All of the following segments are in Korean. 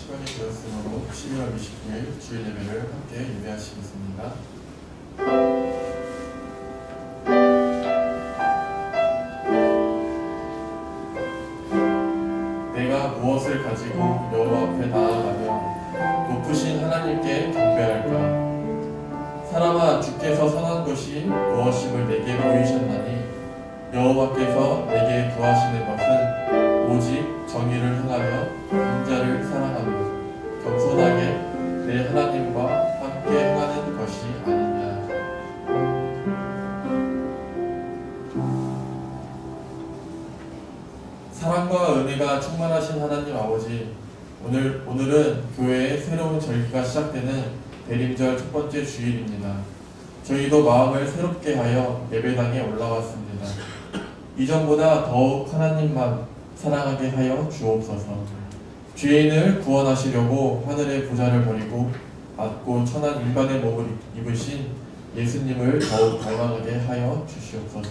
시간이 되었으므로 12월 29일 주일 예배를 함께 예배하시겠습니다. 내가 무엇을 가지고 여호와 앞에 나아가며 높으신 하나님께 경배할까? 사람아, 주께서 선한 것이 무엇임을 내게 보이셨나니 여호와께서 내게 구하시는 것은 오직 정의를 행하며 인자를 사랑하며 겸손하게 내 하나님과 함께 행하는 것이 아니냐. 사랑과 은혜가 충만하신 하나님 아버지, 오늘은 교회의 새로운 절기가 시작되는 대림절 첫 번째 주일입니다. 저희도 마음을 새롭게 하여 예배당에 올라왔습니다. 이전보다 더욱 하나님만 사랑하게 하여 주옵소서. 죄인을 구원하시려고 하늘의 보좌를 버리고 낮고 천한 인간의 몸을 입으신 예수님을 더욱 닮아가게 하여 주시옵소서.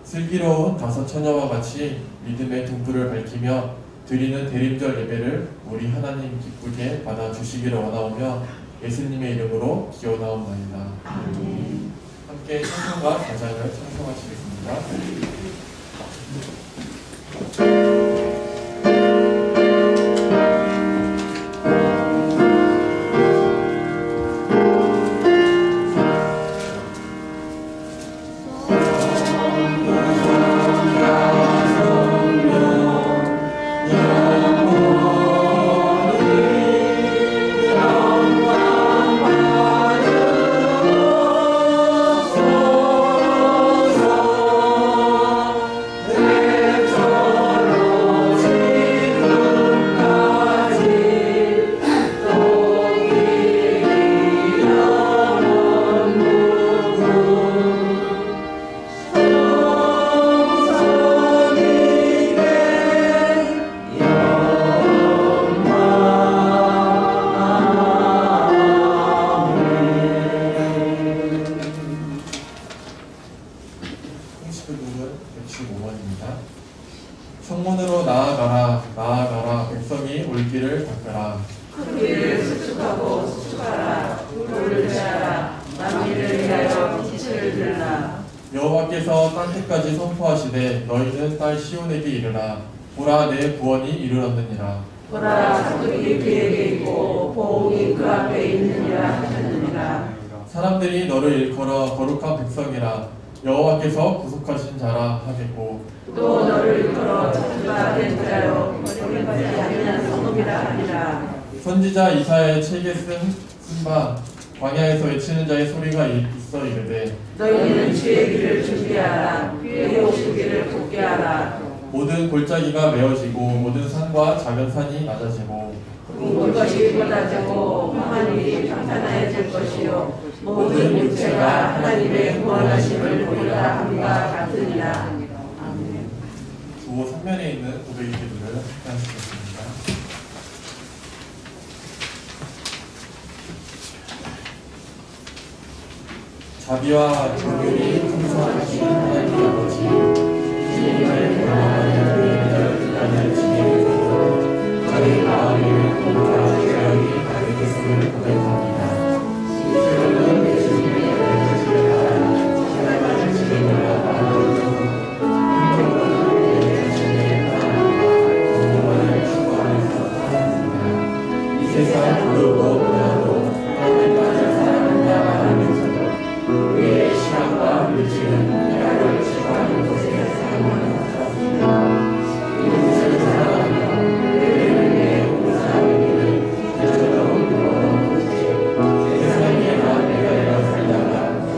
슬기로운 다섯 처녀와 같이 믿음의 등불을 밝히며 드리는 대림절 예배를 우리 하나님 기쁘게 받아주시기를 원하오며 예수님의 이름으로 기원하옵나이다. 함께 찬송가 4장을 찬송하시겠습니다. 성문으로 나아가라, 나아가라, 백성이 올 길을 닦으라. 그 길을 수축하고 수축하라. 물을 제하라. 만민을 위하여 빛을 들라. 여호와께서 땅끝까지 선포하시되 너희는 딸 시온에게 이르라. 보라, 내 구원이 이르렀느니라. 보라, 상급이 그에게 있고 보응이 그 앞에 있느니라 하셨느니라. 사람들이 너를 일컬어 거룩한 백성이라. 여호와께서 구속하신 자라 하겠고 또 너를 일컬어 찾으라 된 자여 버림받지 아니한 성읍이라 하리라. 선지자 이사야의 책에 쓴바 광야에서 외치는 자의 소리가 있어 이르되 너희는 주의 길을 준비하라. 그의 오실 길을 굽게 하라. 모든 골짜기가 메어지고 모든 산과 작은 산이 낮아지고 굵은 것이 뻗어지고 험한 일이 평탄해질 것이요 모든 육체가 하나님의 구원하심을 보리라 함과 같으니라. 아멘. 주호 3면에 있는 고백의 기도를 하시겠습니다. 자비와 긍휼이 풍성하신 하나님 아버지, 주님을 경험하는 우리들 기간을 지내주셔서 저희 마음에 공부와 죄악이 가득 있음을 고백합니다. 이제는 예수님의 은혜를 따라 생활을 지내고자 마음으로 행동으로 내 자신의 하나님과 공부만을 추구하면서 살았습니다. 이 세상 부르고 보아도 하나님만을 사랑한다 말하면서도 우리의 시간과 의지는 해를 지구하는 곳에 사용하는 살았습니다. 이곳을 사랑하며 그들을 위해 봉사하는 일을 대처럼 물어놓은 곳에 세상에 내가 되어 살다가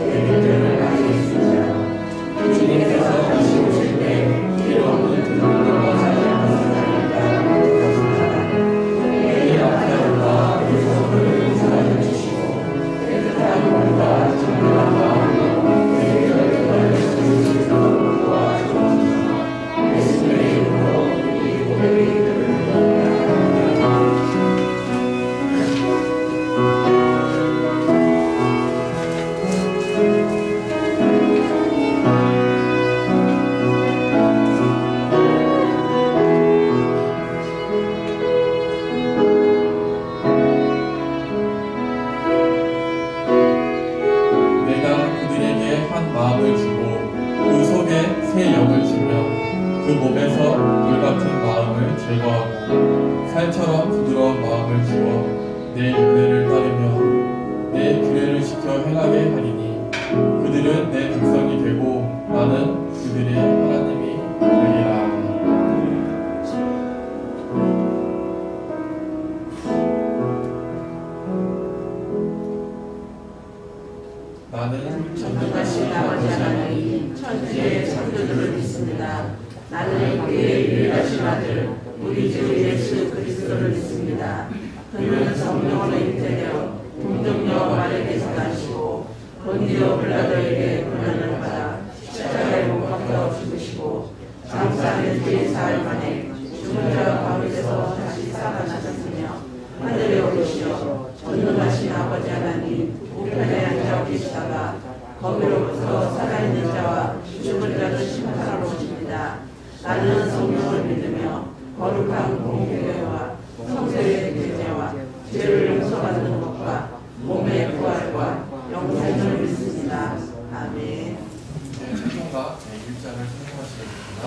내 믿음을 가지겠습니다. 주님께서 다시 오실 때 길 없는 등불과 사랑하는 사람을 따라 오셨습니다. 내일 앞에 올라 그 소문을 살처럼 부드러운 마음을 키워 내 윤례를 따르며 내 규례를 지켜 행하게 하리니 그들은 내 백성이 되고 나는 그들의 하나님이 되리라. 나는 전능하신 아버지 하나님 천지의 창조주를 믿습니다. 나는 그의 유일하신 아들 우리 주 예수 그리스도를 믿습니다. 그는 성령으로 잉태되어 동정녀 마리아에게서 나시고 본디오 빌라도에게 고난을 받아 십자가에 못 박혀 죽으시고 장사된 뒤 사흘 만에 죽은 자 가운데서 다시 살아나셨으며 하늘에 오르시어 전능하신 아버지 하나님 우편에 앉아 계시다가 거기로부터 살아있는 자와 죽은 자를 심판하러 오십니다. 나는 성령을 믿으며 거룩한 공교회와 성도의 교제와 죄를 용서받는 것과 몸의 부활과 영생을 믿습니다. 아멘. 찬송가 1장을 찬송하시겠습니다.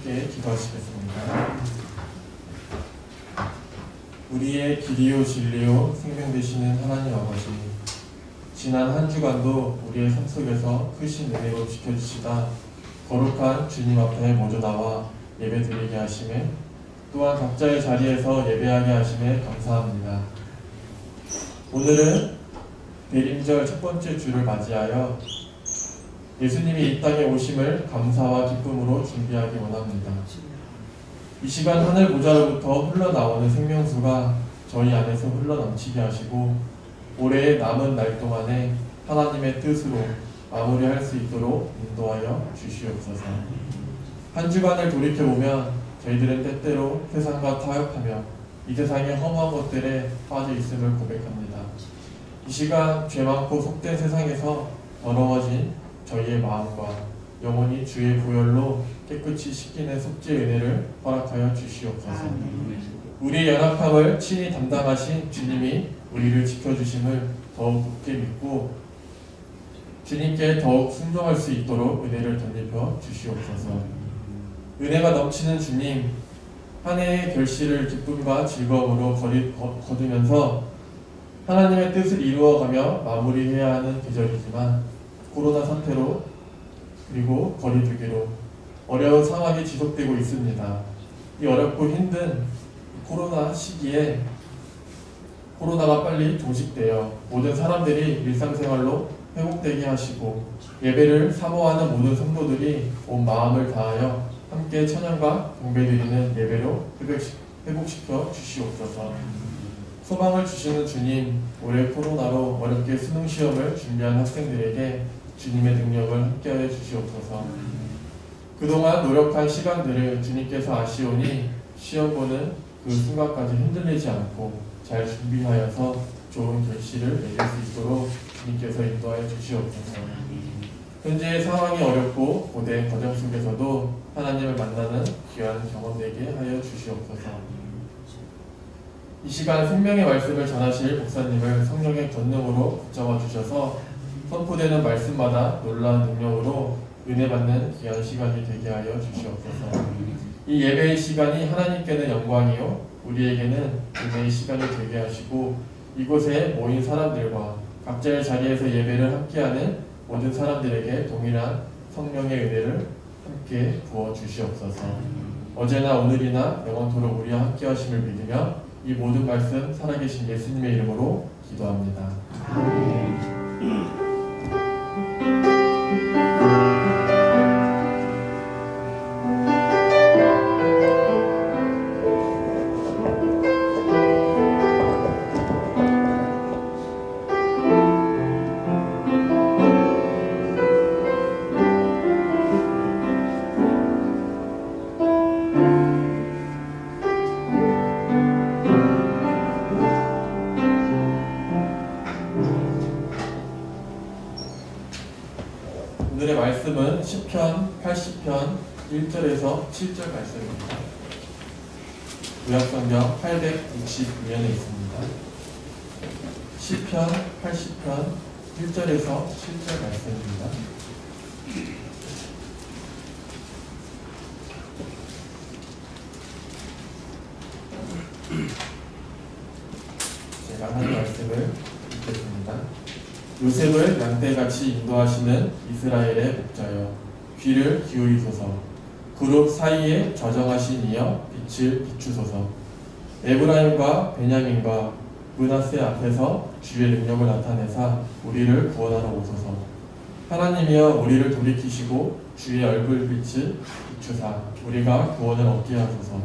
함께 기도하시겠습니다. 우리의 길이요 진리요 생명 되시는 하나님 아버지, 지난 한 주간도 우리의 삶 속에서 크신 은혜로 지켜주시다 거룩한 주님 앞에 모두 나와 예배드리게 하심에, 또한 각자의 자리에서 예배하게 하심에 감사합니다. 오늘은 대림절 첫 번째 주를 맞이하여 예수님이 이 땅에 오심을 감사와 기쁨으로 준비하기 원합니다. 이 시간 하늘 보좌로부터 흘러나오는 생명수가 저희 안에서 흘러넘치게 하시고, 올해의 남은 날 동안에 하나님의 뜻으로 마무리할 수 있도록 인도하여 주시옵소서. 한 주간을 돌이켜보면 저희들은 때때로 세상과 타협하며 이 세상의 허무한 것들에 빠져 있음을 고백합니다. 이 시간 죄 많고 속된 세상에서 더러워진 저희의 마음과 영혼이 주의 보혈로 깨끗이 씻기는 속죄 은혜를 허락하여 주시옵소서. 우리의 연약함을 친히 담당하신 주님이 우리를 지켜주심을 더욱 굳게 믿고 주님께 더욱 순종할 수 있도록 은혜를 덧입혀 주시옵소서. 은혜가 넘치는 주님, 한 해의 결실을 기쁨과 즐거움으로 거두면서 하나님의 뜻을 이루어가며 마무리해야 하는 계절이지만 코로나 사태로 그리고 거리두기로 어려운 상황이 지속되고 있습니다. 이 어렵고 힘든 코로나 시기에 코로나가 빨리 종식되어 모든 사람들이 일상생활로 회복되게 하시고 예배를 사모하는 모든 성도들이 온 마음을 다하여 함께 찬양과 경배드리는 예배로 회복시켜 주시옵소서. 소망을 주시는 주님, 올해 코로나로 어렵게 수능시험을 준비한 학생들에게 주님의 능력을 함께하여 주시옵소서. 그동안 노력한 시간들을 주님께서 아시오니 시험 보는 그 순간까지 흔들리지 않고 잘 준비하여서 좋은 결실을 맺을 수 있도록 주님께서 인도하여 주시옵소서. 현재의 상황이 어렵고 고된 과정 속에서도 하나님을 만나는 귀한 경험 되게 하여 주시옵소서. 이 시간 생명의 말씀을 전하실 목사님을 성령의 권능으로 붙잡아 주셔서 선포되는 말씀마다 놀라운 능력으로 은혜 받는 귀한 시간이 되게 하여 주시옵소서. 이 예배의 시간이 하나님께는 영광이요 우리에게는 은혜의 시간이 되게 하시고 이곳에 모인 사람들과 각자의 자리에서 예배를 함께하는 모든 사람들에게 동일한 성령의 은혜를 함께 부어 주시옵소서. 어제나 오늘이나 영원토록 우리와 함께 하심을 믿으며 이 모든 말씀 살아계신 예수님의 이름으로 기도합니다. 오늘의 말씀은 시편 80편 1절에서 7절 말씀입니다. 구약성경 862면에 있습니다. 시편 80편 1절에서 7절 말씀입니다. 제가 하는 말씀을 읽겠습니다. 요셉을 양떼같이 인도하시는 이스라엘의 목자여 귀를 기울이소서. 그룹 사이에 좌정하신 이여 빛을 비추소서. 에브라임과 베냐민과 므낫세 앞에서 주의 능력을 나타내사 우리를 구원하러 오소서. 하나님이여 우리를 돌이키시고 주의 얼굴빛을 비추사 우리가 구원을 얻게 하소서.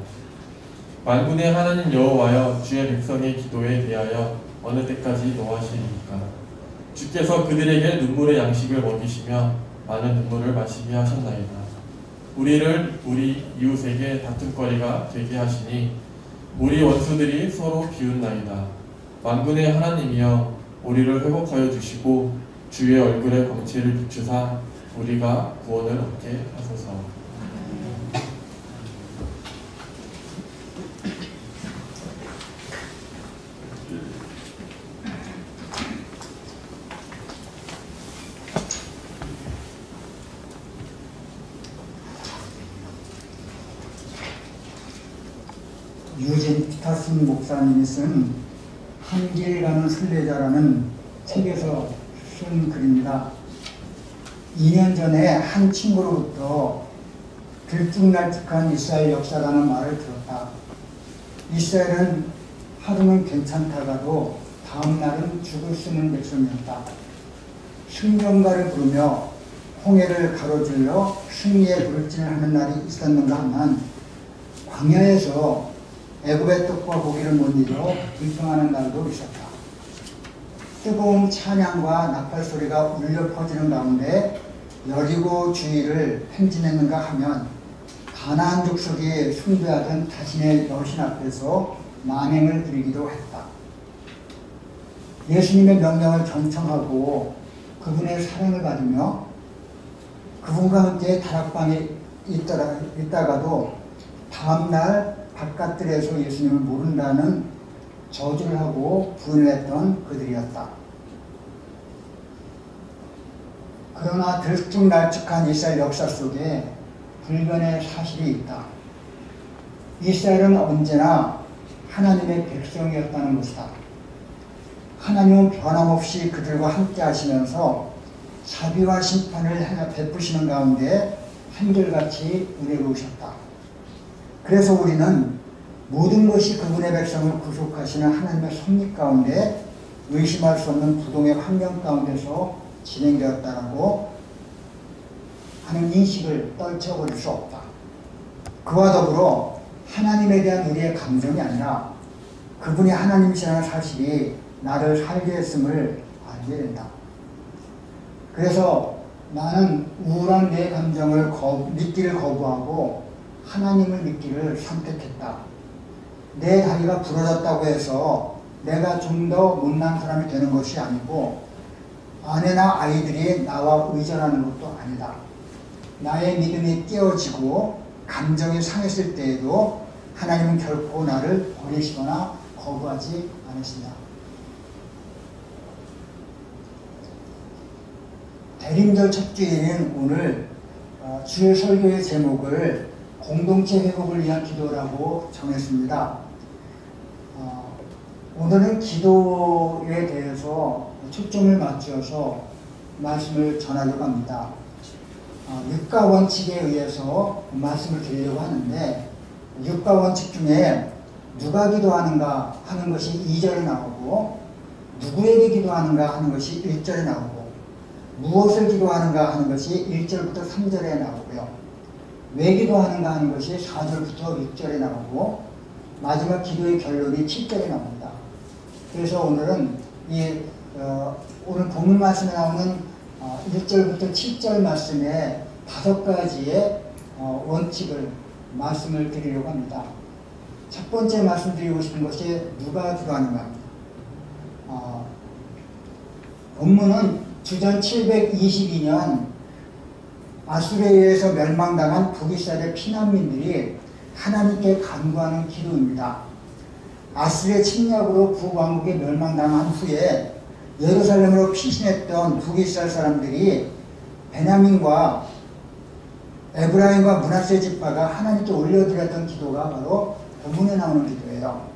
만군의 하나님 여호와여 주의 백성의 기도에 대하여 어느 때까지 노하시리이까. 주께서 그들에게 눈물의 양식을 먹이시며 많은 눈물을 마시게 하셨나이다. 우리를 우리 이웃에게 다툼거리가 되게 하시니 우리 원수들이 서로 비웃나이다. 만군의 하나님이여 우리를 회복하여 주시고 주의 얼굴의 광채를 비추사 우리가 구원을 얻게 하소서. 유진 피터슨 목사님이 쓴 한길 가는 순례자라는 책에서 쓴 글입니다. 2년 전에 한 친구로부터 들쭉날쭉한 이스라엘 역사라는 말을 들었다. 이스라엘은 하루는 괜찮다가도 다음 날은 죽을 쓰는 백성이었다. 승전가를 부르며 홍해를 가로질러 승리의 돌진을 하는 날이 있었는가 하면 광야에서 애굽의 떡과 고기를 못 잊어 불평하는 날도 있었다. 뜨거운 찬양과 나팔 소리가 울려 퍼지는 가운데 여리고 주위를 행진했는가 하면 가나안 족속이 숭배하던 자신의 여신 앞에서 만행을 부리기도 했다. 예수님의 명령을 경청하고 그분의 사랑을 받으며 그분과 함께 다락방에 있다가도 다음날 바깥들에서 예수님을 모른다는 저주를 하고 부인을 했던 그들이었다. 그러나 들쭉날쭉한 이스라엘 역사 속에 불변의 사실이 있다. 이스라엘은 언제나 하나님의 백성이었다는 것이다. 하나님은 변함없이 그들과 함께 하시면서 자비와 심판을 베푸시는 가운데 한결같이 은혜로우셨다. 그래서 우리는 모든 것이 그분의 백성을 구속하시는 하나님의 섭리 가운데 의심할 수 없는 부동의 환경 가운데서 진행되었다라고 하는 인식을 떨쳐버릴 수 없다. 그와 더불어 하나님에 대한 우리의 감정이 아니라 그분이 하나님이시라는 사실이 나를 살게 했음을 알게 된다. 그래서 나는 우울한 내 감정을 믿기를 거부하고 하나님을 믿기를 선택했다. 내 다리가 부러졌다고 해서 내가 좀 더 못난 사람이 되는 것이 아니고 아내나 아이들이 나와 의존하는 것도 아니다. 나의 믿음이 깨어지고 감정이 상했을 때에도 하나님은 결코 나를 버리시거나 거부하지 않으신다. 대림절 첫 주일인 오늘 주의 설교의 제목을 공동체 회복을 위한 기도라고 정했습니다. 오늘은 기도에 대해서 초점을 맞춰서 말씀을 전하려고 합니다. 육가 원칙에 의해서 말씀을 드리려고 하는데 육가 원칙 중에 누가 기도하는가 하는 것이 2절에 나오고 누구에게 기도하는가 하는 것이 1절에 나오고 무엇을 기도하는가 하는 것이 1절부터 3절에 나오고요. 왜 기도하는가 하는 것이 4절부터 6절에 나오고 마지막 기도의 결론이 7절에 나옵니다. 그래서 오늘은 오늘 본문 말씀에 나오는 1절부터 7절 말씀에 5가지의 원칙을 말씀을 드리려고 합니다. 첫 번째 말씀드리고 싶은 것이 누가 기도하는가 합니다. 본문은 주전 722년 아수르에 의해서 멸망당한 북이스라엘의 피난민들이 하나님께 간구하는 기도입니다. 아수르의 침략으로 북왕국에 멸망당한 후에 예루살렘으로 피신했던 북이스라엘 사람들이 베냐민과 에브라임과 므낫세 지파가 하나님께 올려드렸던 기도가 바로 본문에 나오는 기도예요.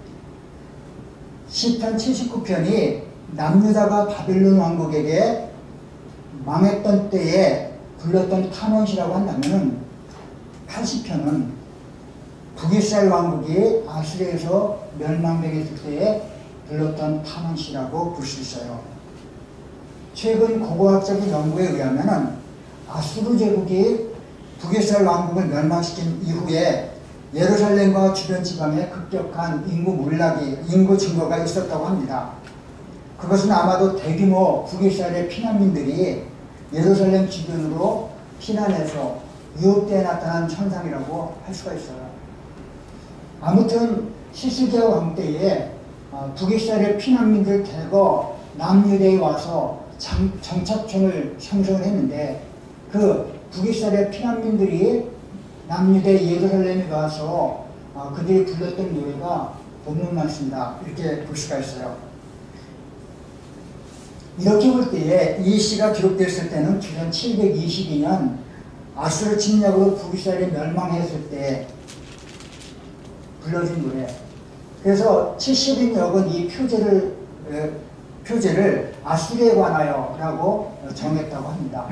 시편 79편이 남유다가 바빌론 왕국에게 망했던 때에 불렀던 탄원시라고 한다면 80편은 북이스라엘 왕국이 아수르에서 멸망당했을 때에 불렀던 탄원시라고 볼 수 있어요. 최근 고고학적인 연구에 의하면 아수르 제국이 북이스라엘 왕국을 멸망시킨 이후에 예루살렘과 주변 지방에 급격한 인구 증거가 있었다고 합니다. 그것은 아마도 대규모 북이스라엘의 피난민들이 예루살렘 주변으로 피난해서 유혹되어 나타난 현상이라고 할 수가 있어요. 아무튼 히스기야 왕 때에 북이스라엘의 피난민들 대거 남유대에 와서 정착촌을 형성을 했는데 그 북이스라엘의 피난민들이 남유대 예루살렘에 와서 그들이 불렀던 노래가 본문 말씀이다 이렇게 볼 수가 있어요. 이렇게 볼 때에 이 시가 기록됐을 때는 주전 722년 아수르 침략으로 북이스라엘이 멸망했을 때 불러진 노래. 그래서 70인 역은 이 표제를 아수르에 관하여 라고 정했다고 합니다.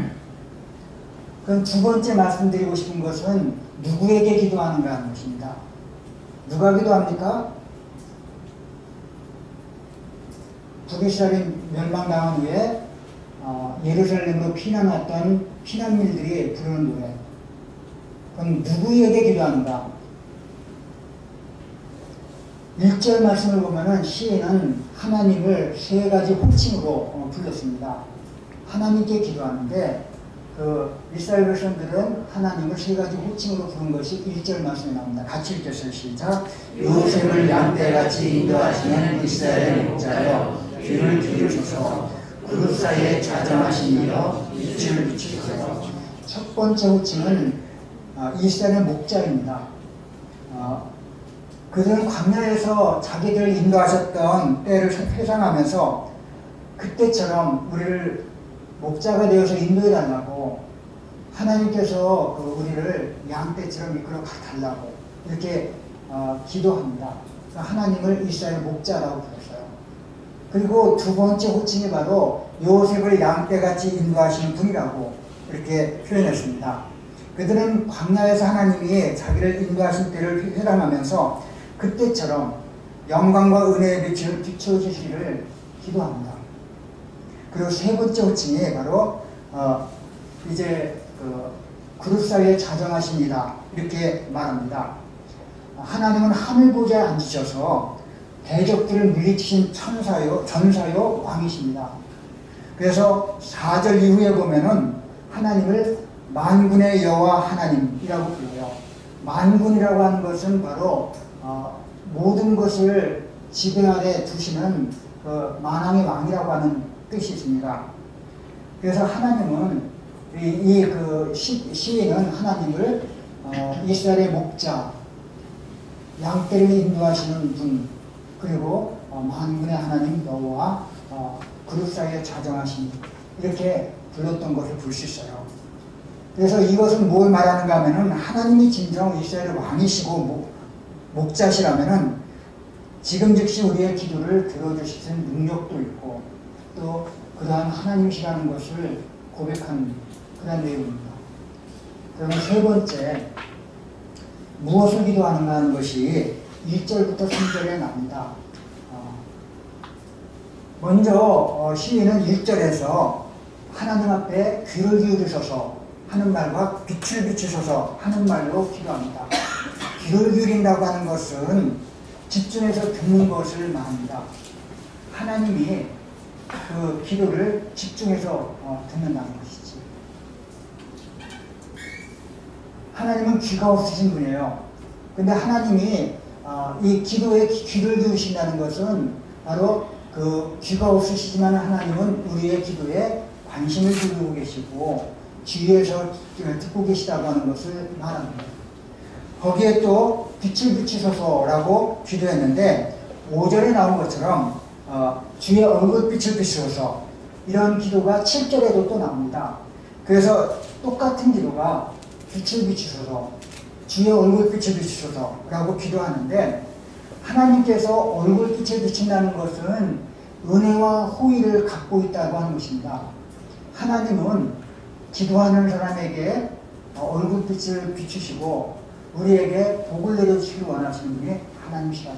그럼 두 번째 말씀드리고 싶은 것은 누구에게 기도하는가 하는 것입니다. 누가 기도합니까? 북이스라엘이 멸망당한 후에 예루살렘으로 피난 왔던 피난민들이 부르는 노래. 그럼 누구에게 기도하는가? 1절 말씀을 보면은 시인은 하나님을 세 가지 호칭으로 불렀습니다. 하나님께 기도하는데 그 이스라엘 백성들은 하나님을 세 가지 호칭으로 부른 것이 1절 말씀에 나옵니다. 같이 읽겠어요. 시작. 요셉을 양떼같이 인도하시는 이스라엘의 목자여 귀를 기울이소서. 그룹 사이에 자정하신 이여 빛을 비추소서. 첫 번째 호칭은 이스라엘의 목자입니다. 그들은 광야에서 자기들 인도하셨던 때를 회상하면서 그때처럼 우리를 목자가 되어서 인도해달라고 하나님께서 우리를 양떼처럼 이끌어 가달라고 이렇게 기도합니다. 하나님을 이스라엘 목자라고 불렀어요. 그리고 두 번째 호칭이 바로 요셉을 양떼같이 인도하시는 분이라고 이렇게 표현했습니다. 그들은 광야에서 하나님이 자기를 인도하신 때를 회상하면서 그때처럼 영광과 은혜의 빛을 비춰주시기를 기도합니다. 그리고 세 번째 호칭이 바로 이제 그룹 사이에 자정하십니다. 이렇게 말합니다. 하나님은 하늘 보좌에 앉으셔서 대적들을 물리치신 전사요 왕이십니다. 그래서 4절 이후에 보면은 하나님을 만군의 여호와 하나님이라고 불러요. 만군이라고 하는 것은 바로 모든 것을 지배 아래 두시는 만왕의 왕이라고 하는 뜻이 있습니다. 그래서 하나님은 시인은 하나님을 이스라엘의 목자, 양떼를 인도하시는 분, 그리고 만군의 하나님 여호와 그룹 사이에 자정하신 이렇게 불렀던 것을 볼 수 있어요. 그래서 이것은 뭘 말하는가 하면은 하나님이 진정 이스라엘의 왕이시고 목자시라면은 지금 즉시 우리의 기도를 들어주시는 능력도 있고 또 그러한 하나님이시라는 것을 고백한 그런 내용입니다. 그러면 세 번째, 무엇을 기도하는가 하는 것이 1절부터 3절에 나옵니다. 먼저 시인은 1절에서 하나님 앞에 귀를 기울이셔서 하는 말과 빛을 비추셔서 하는 말로 기도합니다. 귀를 기울인다고 하는 것은 집중해서 듣는 것을 말합니다. 하나님이 그 기도를 집중해서 듣는다는 것이지. 하나님은 귀가 없으신 분이에요. 근데 하나님이 이 기도에 귀를 기울이신다는 것은 바로 그 귀가 없으시지만 하나님은 우리의 기도에 관심을 두고 계시고 주위에서 듣고 계시다고 하는 것을 말합니다. 거기에 또 빛을 비추소서라고 기도했는데 5절에 나온 것처럼 주의 얼굴빛을 비추소서 이런 기도가 7절에도 또 나옵니다. 그래서 똑같은 기도가 빛을 비추소서 주의 얼굴빛을 비추소서라고 기도하는데 하나님께서 얼굴빛을 비춘다는 것은 은혜와 호의를 갖고 있다고 하는 것입니다. 하나님은 기도하는 사람에게 얼굴빛을 비추시고 우리에게 복을 내려주시길 원하시는 분이 하나님이시다.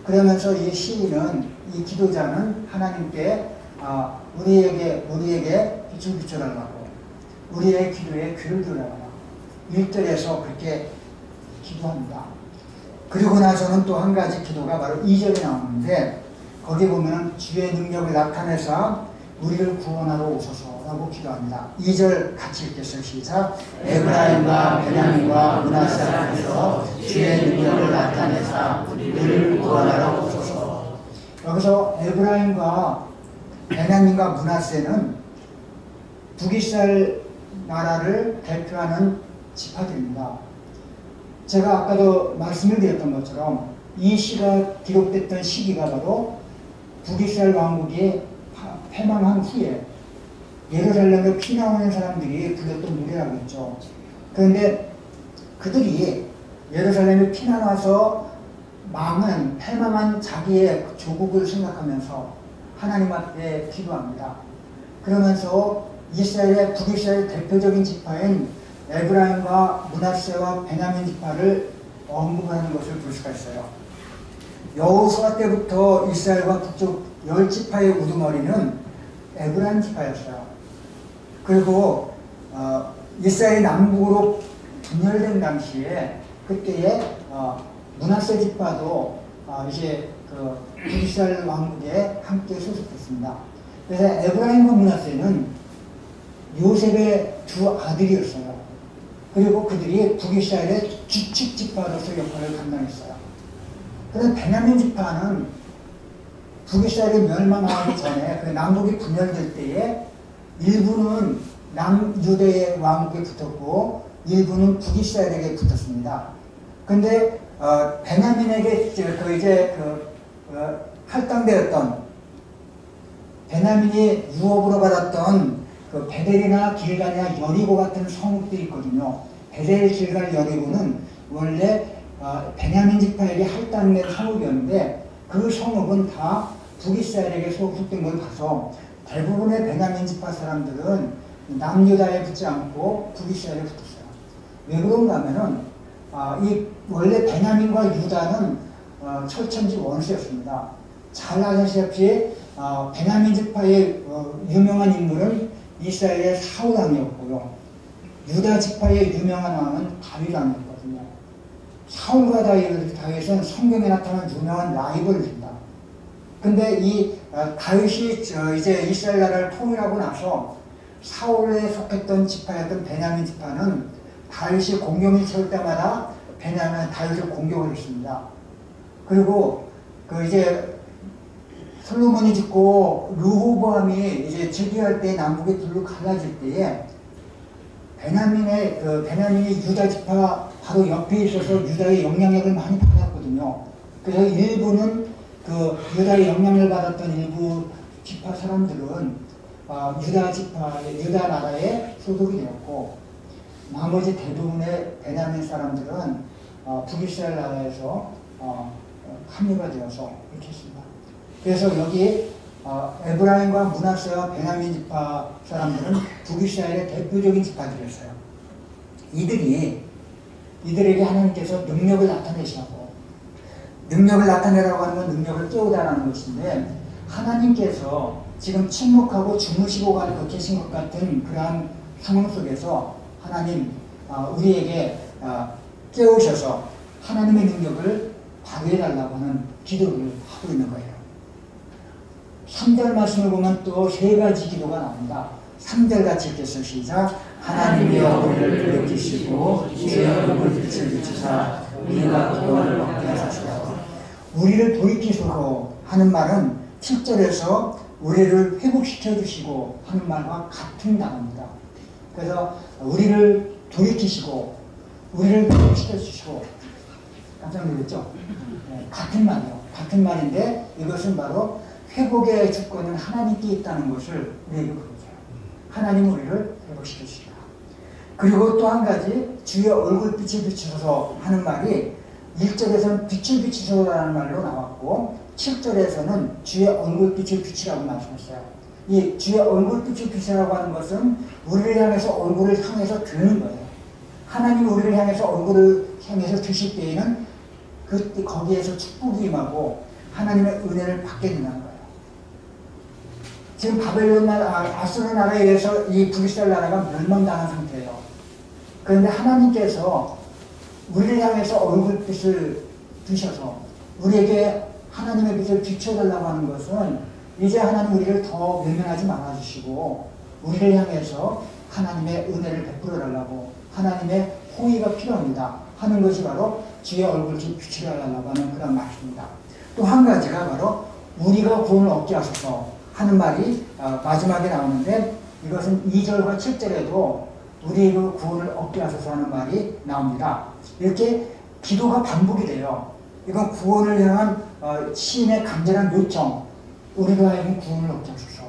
그러면서 이 시인은 이 기도자는 하나님께 우리에게 빛을 비춰달라고 우리의 기도에 귀를 기울여달라고 1절에서 그렇게 기도합니다. 그리고 나서는 또 한 가지 기도가 바로 2절에 나오는데 거기 보면 주의 능력을 나타내사 우리를 구원하러 오소서라고 기도합니다. 2절 같이 읽겠어요. 시작. 에브라임과 베냐민과 므낫세 앞에서 주의 능력을 나타내사 우리를 구원하러 오소서. 여기서 에브라임과 베냐민과 므낫세는 북이스라엘 나라를 대표하는 지파들입니다. 제가 아까도 말씀을 드렸던 것처럼 이 시가 기록됐던 시기가 바로 북이스라엘 왕국이 패망한 후에 예루살렘에 피난하는 사람들이 불렀던 노래라고 했죠. 그런데 그들이 예루살렘에 피난와서 패망한 자기의 조국을 생각하면서 하나님 앞에 기도합니다. 그러면서 북이스라엘 대표적인 지파인 에브라임과 므낫세와 베냐민 지파를 언급하는 것을 볼 수가 있어요. 여호수아 때부터 이스라엘과 북쪽 10지파의 우두머리는 에브라임 지파였어요. 그리고 이스라엘이 남북으로 분열된 당시에 그때에 므낫세 지파도 이제 북이스라엘 왕국에 함께 소속됐습니다. 그래서 에브라임과 므낫세는 요셉의 두 아들이었어요. 그리고 그들이 북이스라엘의 주축 지파로서 역할을 감당했어요. 그런데 베냐민 지파는 북이스라엘이 멸망하기 전에 그 남북이 분열될 때에 일부는 남유대의 왕국에 붙었고 일부는 북이스라엘에게 붙었습니다. 근데 베냐민에게 할당되었던 베냐민이 유업으로 받았던 그 베델이나 길갈이나 여리고 같은 성읍들이 있거든요. 베델, 길갈, 여리고는 원래 베냐민 지파에게 할당된 성읍이었는데 그 성읍은 다 북이스라엘에게 소속된 걸 봐서 대부분의 베냐민 지파 사람들은 남유다에 붙지 않고 북이스라엘에 붙었어요. 왜 그런가 하면은 이 원래 베냐민과 유다는 철천지 원수였습니다. 잘 아시다시피 베냐민 지파의 유명한 인물은 이스라엘의 사울 왕이었고요. 유다 지파의 유명한 왕은 다윗 왕이었거든요. 사울과 다윗은 성경에 나타난 유명한 라이벌입니다. 근데 이 다윗이 이제 이스라엘 나라를 통일하고 나서 사울에 속했던 지파였던 베냐민 지파는 다윗이 공경을 세울 때마다 다윗을 공격을 했습니다. 그리고 이제 솔로몬이 짓고 르호보암이 이제 즉위할 때 남북이 둘로 갈라질 때에 베냐민이 유다 지파 바로 옆에 있어서 유다의 영향력을 많이 받았거든요. 그래서 일부는 그 유다의 영향을 받았던 일부 지파 사람들은 유다 나라에 소속이 되었고 나머지 대부분의 베냐민 사람들은 북이스라엘 나라에서 합류가 되어서 이렇게 했습니다. 그래서 여기 에브라임과 므낫세와 베냐민 지파 사람들은 북이스라엘의 대표적인 지파들이었어요. 이들에게 하나님께서 능력을 나타내시라고, 능력을 나타내라고 하는 건 능력을 깨우다라는 것인데, 하나님께서 지금 침묵하고 주무시고 계신 것 같은 그러한 상황 속에서 하나님 우리에게 깨우셔서 하나님의 능력을 발휘해달라고 하는 기도를 하고 있는 거예요. 3절 말씀을 보면 또 세 가지 기도가 나옵니다. 3절 같이 읽겠습니다. 시작. 하나님이여 우리를 돌이키시고 주의 얼굴 빛을 비추사 우리가 구원을 얻게 하소서. 우리를 돌이키소서 하는 말은 7절에서 우리를 회복시켜 주시고 하는 말과 같은 단어입니다. 그래서 우리를 돌이키시고 우리를 회복시켜 주시고, 깜짝 놀랐죠? 네, 같은 말이에요. 같은 말인데 이것은 바로 회복의 주권은 하나님께 있다는 것을 우리에게 보여줘요. 하나님은 우리를 회복시켜 주시다. 그리고 또 한 가지, 주의 얼굴빛을 비추소서 하는 말이 1절에서는 빛을 비추소서라는 말로 나왔고 7절에서는 주의 얼굴빛을 비추라고 말씀했어요. 이 주의 얼굴빛을 비추라고 하는 것은 우리를 향해서 얼굴을 향해서 드는 거예요. 하나님이 우리를 향해서 얼굴을 향해서 드실 때에는 거기에서 축복이 임하고 하나님의 은혜를 받게 된다는 거예요. 지금 바벨론 나라, 아수르 나라에 의해서 이 북이스라엘 나라가 멸망당한 상태예요. 그런데 하나님께서 우리를 향해서 얼굴빛을 드셔서 우리에게 하나님의 빛을 비춰달라고 하는 것은 이제 하나님 우리를 더 외면하지 말아주시고 우리를 향해서 하나님의 은혜를 베풀어달라고, 하나님의 호의가 필요합니다 하는 것이 바로 주의 얼굴을 비추달라고 하는 그런 말입니다. 또 한 가지가 바로 우리가 구원을 얻게 하소서 하는 말이 마지막에 나오는데, 이것은 2절과 7절에도 우리가 구원을 얻게 하소서 하는 말이 나옵니다. 이렇게 기도가 반복이 돼요. 이건 구원을 향한 시인의 간절한 요청, 우리로 하여금 구원을 얻게 하소서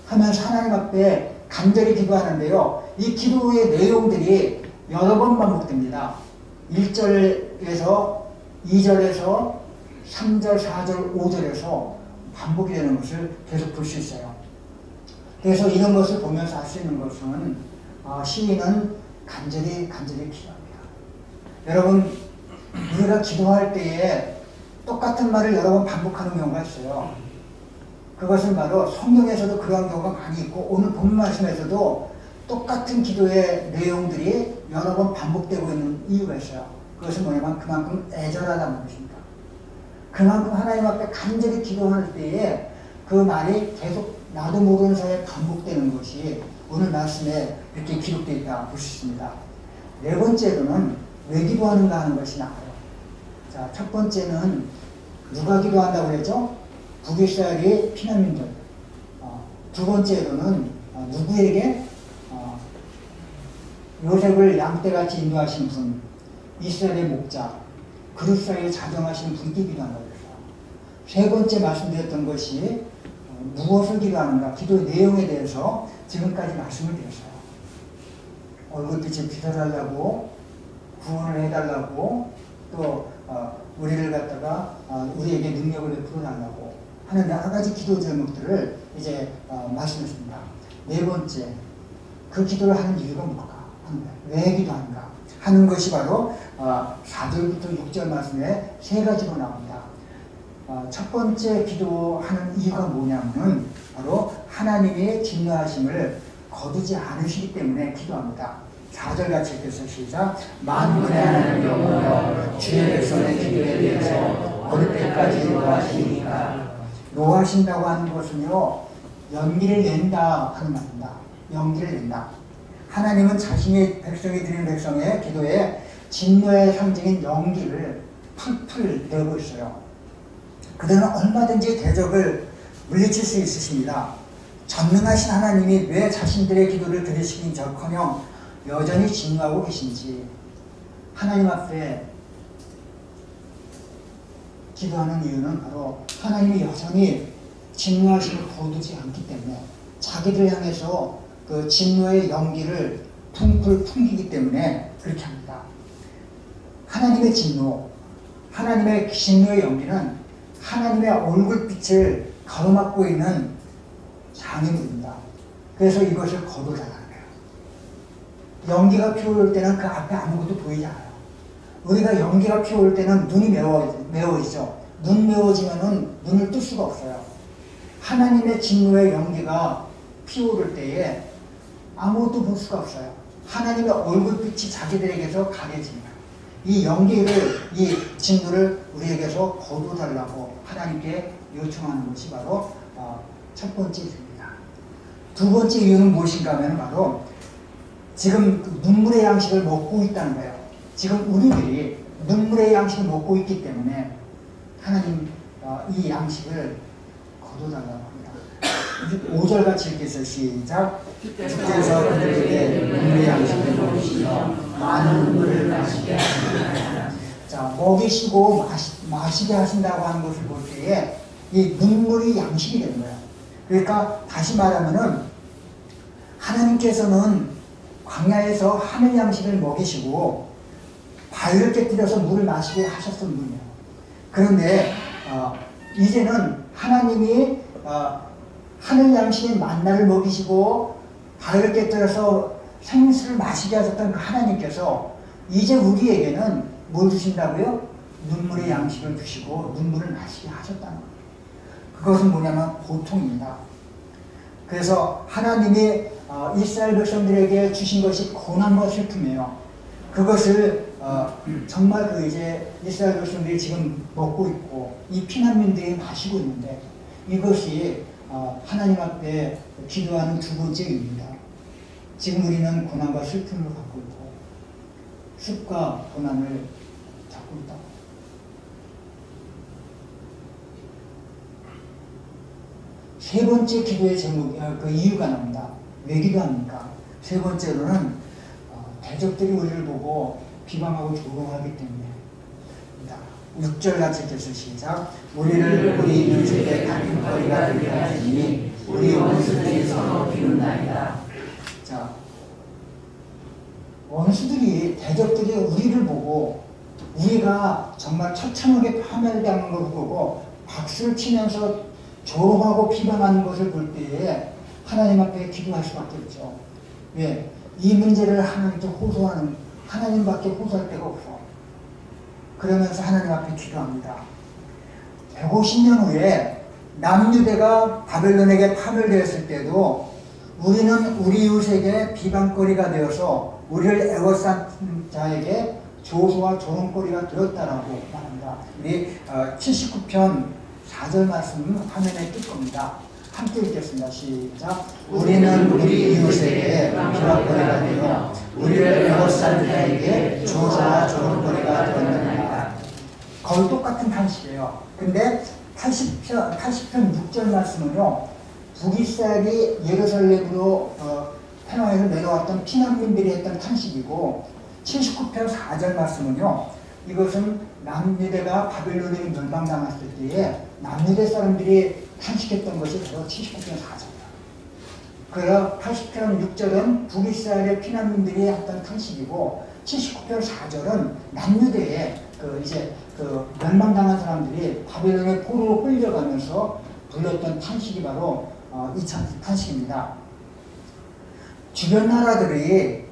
하면서 하나님 앞에 간절히 기도하는데요. 이 기도의 내용들이 여러 번 반복됩니다. 1절에서 2절에서 3절, 4절, 5절에서 반복이 되는 것을 계속 볼 수 있어요. 그래서 이런 것을 보면서 알 수 있는 것은 시인은 간절히 기도합니다. 여러분, 우리가 기도할 때에 똑같은 말을 여러 번 반복하는 경우가 있어요. 그것은 바로 성경에서도 그러한 경우가 많이 있고 오늘 본문 말씀에서도 똑같은 기도의 내용들이 여러 번 반복되고 있는 이유가 있어요. 그것은 뭐냐면 그만큼 애절하다는 것입니다. 그만큼 하나님 앞에 간절히 기도할 때에 그 말이 계속 나도 모르는 사이에 반복되는 것이 오늘 말씀에 이렇게 기록되어 있다 볼 수 있습니다. 네 번째로는 왜 기도하는가 하는 것이 나와요. 자, 첫 번째는 누가 기도한다고 그랬죠? 북이스라엘의 피난민들. 두 번째로는 누구에게? 요셉을 양떼같이 인도하신 분, 이스라엘의 목자, 그릇 사이에 자정하신 분께 기도한다고 그랬어요. 세 번째 말씀드렸던 것이 무엇을 기도하는가, 기도의 내용에 대해서 지금까지 말씀을 드렸어요. 얼굴빛을 비춰달라고, 구원을 해달라고, 또 우리를 갖다가 우리에게 능력을 베풀어 달라고 하는 여러 가지 기도 제목들을 이제 말씀했습니다. 네 번째, 그 기도를 하는 이유가 뭘까? 왜 기도하는가? 하는 것이 바로 4절부터 6절 말씀에 세 가지로 나옵니다. 첫 번째 기도하는 이유가 뭐냐면 바로 하나님의 진노하심을 거두지 않으시기 때문에 기도합니다. 4절 같이 읽겠습니다. 시작. 만군의 하나님 여호와여 주의 백성의 기도에 대해서 어느 때까지 노하시니까. 노하신다고 하는 것은요, 연기를 낸다 하는 말입니다. 연기를 낸다. 하나님은 자신의 백성이 드리는 백성의 기도에 진노의 상징인 연기를 풀풀 내고 있어요. 그들은 얼마든지 대적을 물리칠 수 있으십니다. 전능하신 하나님이 왜 자신들의 기도를 들으시긴 저커녕 여전히 진노하고 계신지, 하나님 앞에 기도하는 이유는 바로 하나님이 여전히 진노하심을 거두지 않기 때문에, 자기들 향해서 그 진노의 연기를 풍풀 풍기기 때문에 그렇게 합니다. 하나님의 진노, 하나님의 진노의 연기는 하나님의 얼굴빛을 가로막고 있는 장애물입니다. 그래서 이것을 거두라는 거예요. 연기가 피어올 때는 그 앞에 아무것도 보이지 않아요. 우리가 연기가 피어올 때는 눈이 매워지죠. 눈 매워지면은 눈을 뜰 수가 없어요. 하나님의 진노의 연기가 피어오를 때에 아무것도 볼 수가 없어요. 하나님의 얼굴빛이 자기들에게서 가려집니다. 이 연기를, 이 진노를 우리에게서 거둬달라고 하나님께 요청하는 것이 바로 첫 번째 이유입니다. 두 번째 이유는 무엇인가 하면 바로 지금 눈물의 양식을 먹고 있다는 거예요. 지금 우리들이 눈물의 양식을 먹고 있기 때문에 하나님 이 양식을 거둬달라고 합니다. 5절 같이 읽겠어요. 시작. 주께서 그들에게 눈물의 양식을 먹이시며 많은 눈물을 마시게 하시니라. 자, 먹이시고 마시게 하신다고 하는 것을 볼 때에 이 눈물이 양식이 되는 거예요. 그러니까 다시 말하면은 하나님께서는 광야에서 하늘 양식을 먹이시고 바위를 깨뜨려서 물을 마시게 하셨던 분이에요. 그런데 이제는 하나님이 하늘 양식인 만나를 먹이시고 바위를 깨뜨려서 생수를 마시게 하셨던 그 하나님께서 이제 우리에게는 뭘 주신다고요? 눈물의 양식을 주시고 눈물을 마시게 하셨다는 거예요. 그것은 뭐냐면 고통입니다. 그래서 하나님이 이스라엘 백성들에게 주신 것이 고난과 슬픔이에요. 그것을 정말 그 이제 이스라엘 백성들이 지금 먹고 있고 이 피난민들이 마시고 있는데, 이것이 하나님 앞에 기도하는 두 번째 이유입니다. 지금 우리는 고난과 슬픔을 갖고 있고 습과 고난을 겪고 있다. 세 번째 기도의 제목, 그 이유가 나옵니다. 왜 기도합니까? 세 번째로는 대적들이 우리를 보고 비방하고 조롱하기 때문에. 6절 같이 읽겠습니다. 시작. 우리를 우리 인생의 다툼거리가 되게 하시니 우리 원수들이 서로 비웃나이다. 자, 원수들이, 대적들이 우리를 보고 우리가 정말 처참하게 파멸당한 것을 보고 박수를 치면서 조롱하고 비방하는 것을 볼 때에 하나님 앞에 기도할 수밖에 없죠. 왜? 이 문제를 하나님께 호소하는, 하나님밖에 호소할 데가 없어. 그러면서 하나님 앞에 기도합니다. 150년 후에 남유대가 바벨론에게 파멸되었을 때도 우리는 우리 이웃에게 비방거리가 되어서 우리를 애워싼 자에게 조소와 조롱거리가 되었다라고 말합니다. 우리 79편 4절 말씀 화면에 뜰 겁니다. 함께 읽겠습니다. 시작. 우리는 우리 이웃에게 비박거리가 되어 우리를 에워싼 자에게 조사 조롱거리가 되었느니라. 거의 똑같은 탄식이에요. 근데 80편 6절 말씀은요, 북이스라엘이 예루살렘으로 페나에서 내려왔던 피난민들이 했던 탄식이고, 79편 4절 말씀은요, 이것은 남유대가 바벨론에 멸망당했을 때에 남유대 사람들이 탄식했던 것이 바로 79편 4절입니다. 그래서 80편 6절은 북이스라엘의 피난민들이 했던 탄식이고, 79편 4절은 남유대에 멸망당한 사람들이 바벨론의 포로로 끌려가면서 불렀던 탄식이 바로 이 탄식입니다. 주변 나라들이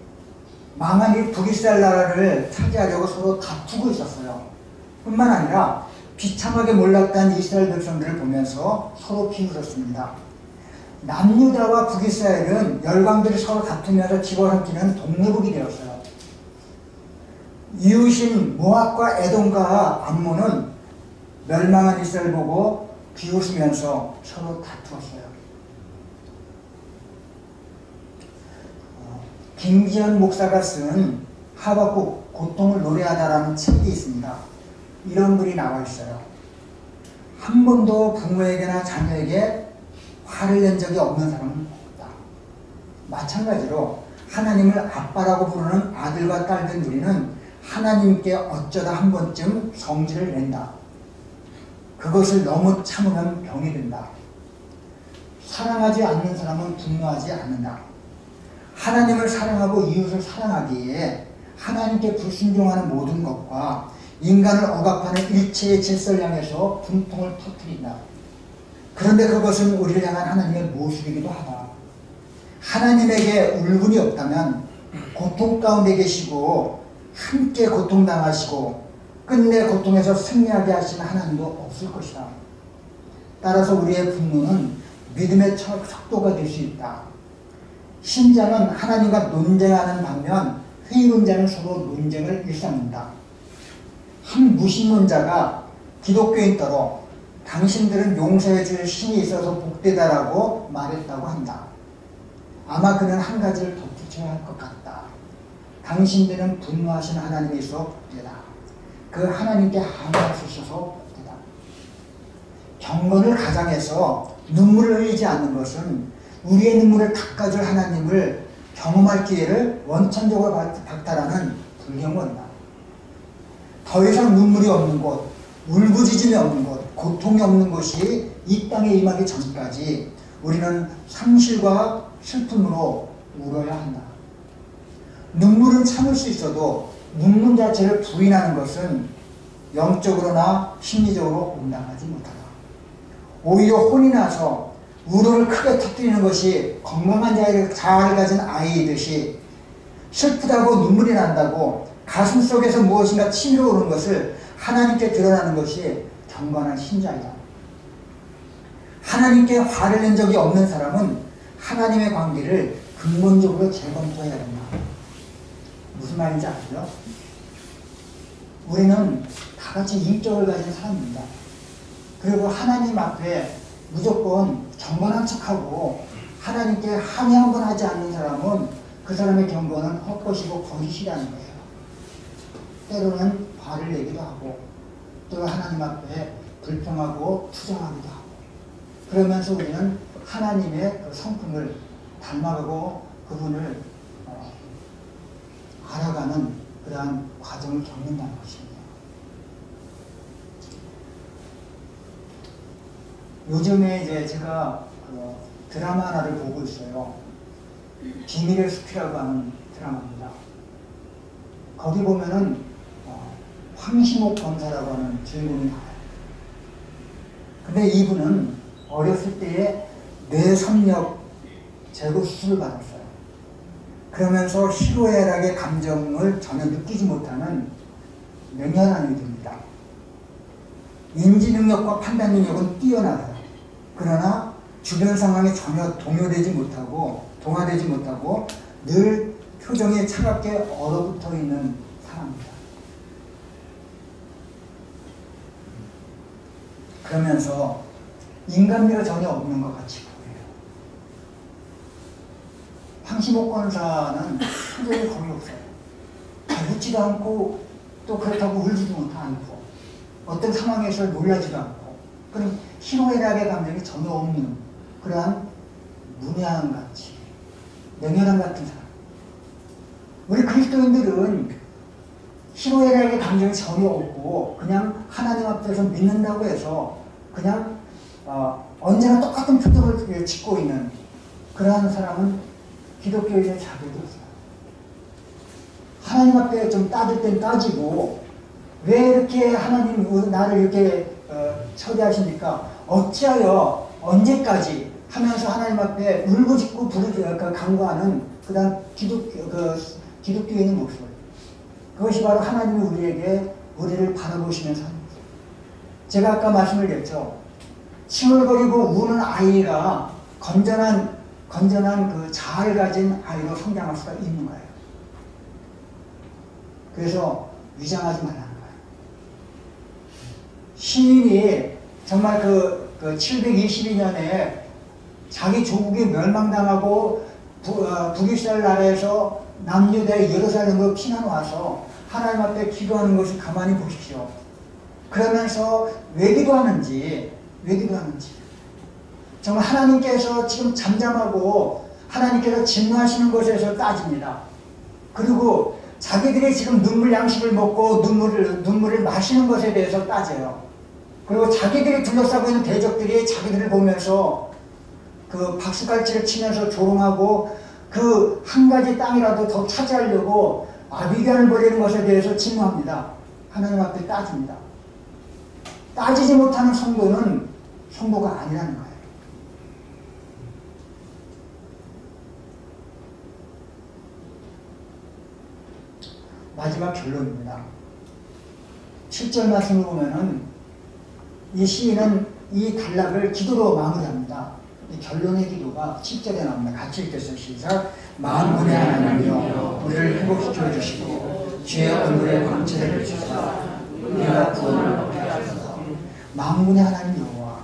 망한 이 북이스라엘 나라를 차지하려고 서로 다투고 있었어요. 뿐만 아니라 비참하게 몰락한 이스라엘 백성들을 보면서 서로 비웃었습니다. 남유다와 북이스라엘은 열강들이 서로 다투면서 집어삼키는 독립국이 되었어요. 이웃인 모압과 에돔과 암몬은 멸망한 이스라엘 보고 비웃으면서 서로 다투었어요. 김기현 목사가 쓴 하박국 고통을 노래하다라는 책이 있습니다. 이런 글이 나와 있어요. 한 번도 부모에게나 자녀에게 화를 낸 적이 없는 사람은 없다. 마찬가지로 하나님을 아빠라고 부르는 아들과 딸된 우리는 하나님께 어쩌다 한 번쯤 성질을 낸다. 그것을 너무 참으면 병이 된다. 사랑하지 않는 사람은 분노하지 않는다. 하나님을 사랑하고 이웃을 사랑하기에 하나님께 불순종하는 모든 것과 인간을 억압하는 일체의 질서를 향해서 분통을 터뜨린다. 그런데 그것은 우리를 향한 하나님의 모습이기도 하다. 하나님에게 울분이 없다면 고통 가운데 계시고 함께 고통당하시고 끝내 고통에서 승리하게 하시는 하나님도 없을 것이다. 따라서 우리의 분노는 믿음의 척도가 될 수 있다. 신자는 하나님과 논쟁하는 반면 회의론자는 서로 논쟁을 일삼는다. 한 무신론자가 기독교인더러 당신들은 용서해 줄 신이 있어서 복되다라고 말했다고 한다. 아마 그는 한 가지를 덧붙여야 할 것 같다. 당신들은 분노하신 하나님이 있어 복되다. 그 하나님께 항의할 수 있어서 복되다. 경건을 가장해서 눈물을 흘리지 않는 것은 우리의 눈물을 닦아줄 하나님을 경험할 기회를 원천적으로 박탈하는 불경건이다. 더 이상 눈물이 없는 곳, 울부짖음이 없는 곳, 고통이 없는 곳이 이 땅에 임하기 전까지 우리는 상실과 슬픔으로 울어야 한다. 눈물은 참을 수 있어도 눈물 자체를 부인하는 것은 영적으로나 심리적으로 온당하지 못하다. 오히려 혼이 나서 우로를 크게 터뜨리는 것이 건강한 자아를 가진 아이이듯이 슬프다고 눈물이 난다고 가슴 속에서 무엇인가 치밀어 오는 것을 하나님께 드러나는 것이 경건한 신자이다. 하나님께 화를 낸 적이 없는 사람은 하나님의 관계를 근본적으로 재검토해야 된다. 무슨 말인지 아시죠? 우리는 다 같이 인격을 가진 사람입니다. 그리고 하나님 앞에 무조건 경건한 척하고 하나님께 항의 한 번 하지 않는 사람은 그 사람의 경건은 헛것이고 거짓이라는 거예요. 때로는 화를 내기도 하고 또 하나님 앞에 불평하고 투정하기도 하고 그러면서 우리는 하나님의 그 성품을 닮아가고 그분을 알아가는 그러한 과정을 겪는다는 것입니다. 요즘에 이제 제가 그 드라마 하나를 보고 있어요. 비밀의 숲이라고 하는 드라마입니다. 거기 보면은 황신옥 검사라고 하는 주인공이 나와요. 근데 이분은 어렸을 때에 뇌선력 제거 수술을 받았어요. 그러면서 희로애락의 감정을 전혀 느끼지 못하는 맹렬한이 됩니다. 인지능력과 판단능력은 뛰어나요. 그러나 주변 상황에 전혀 동화되지 못하고 늘 표정이 차갑게 얼어붙어 있는 사람입니다. 그러면서 인간미가 전혀 없는 것 같이 보여요. 황시목 권사는 표정이 거의 없어요. 웃지도 않고 또 그렇다고 울지도 않고 어떤 상황에서 놀라지도 않고 그런 희노애락의 감정이 전혀 없는 그러한 문외한같이 냉혈한 같은 사람. 우리 그리스도인들은 희노애락의 감정이 전혀 없고 그냥 하나님 앞에서 믿는다고 해서 그냥 언제나 똑같은 표정을 짓고 있는 그러한 사람은 기독교인의 자격이 없어요. 하나님 앞에 좀 따질 땐 따지고 왜 이렇게 하나님 나를 이렇게 처리하십니까? 어찌하여 언제까지 하면서 하나님 앞에 울부짖고 간구하는 그다음 기독교인의 목소리. 그것이 바로 하나님이 우리를 바라보시면서 하는 거죠. 제가 아까 말씀을 드렸죠. 칭얼거리고 우는 아이가 건전한 그 자아를 가진 아이로 성장할 수가 있는 거예요. 그래서 위장하지 말라는 거예요. 시인이 정말 그 722년에 자기 조국이 멸망당하고 북이스라엘 나라에서 남유대 예루살렘으로 피난 와서 하나님 앞에 기도하는 것을 가만히 보십시오. 그러면서 왜 기도하는지 정말 하나님께서 지금 잠잠하고 하나님께서 진노하시는 것에서 따집니다. 그리고 자기들이 지금 눈물 양식을 먹고 눈물을 마시는 것에 대해서 따져요. 그리고 자기들이 둘러싸고 있는 대적들이 자기들을 보면서 그 박수갈치를 치면서 조롱하고 그 한 가지 땅이라도 더 차지하려고 아비견을 벌이는 것에 대해서 진노합니다. 하나님 앞에 따집니다. 따지지 못하는 성도는 성도가 아니라는 거예요. 마지막 결론입니다. 7절 말씀을 보면은 이 시인은 이 단락을 기도로 마무리합니다. 이 결론의 기도가 7절에 나옵니다. 같이 읽겠어요. 시작. 만군의 하나님이여 우리를 회복시켜 주시고 주의 얼굴에 광채를 비추사 우리가 구원을 얻게 하소서. 만군의 하나님 여호와.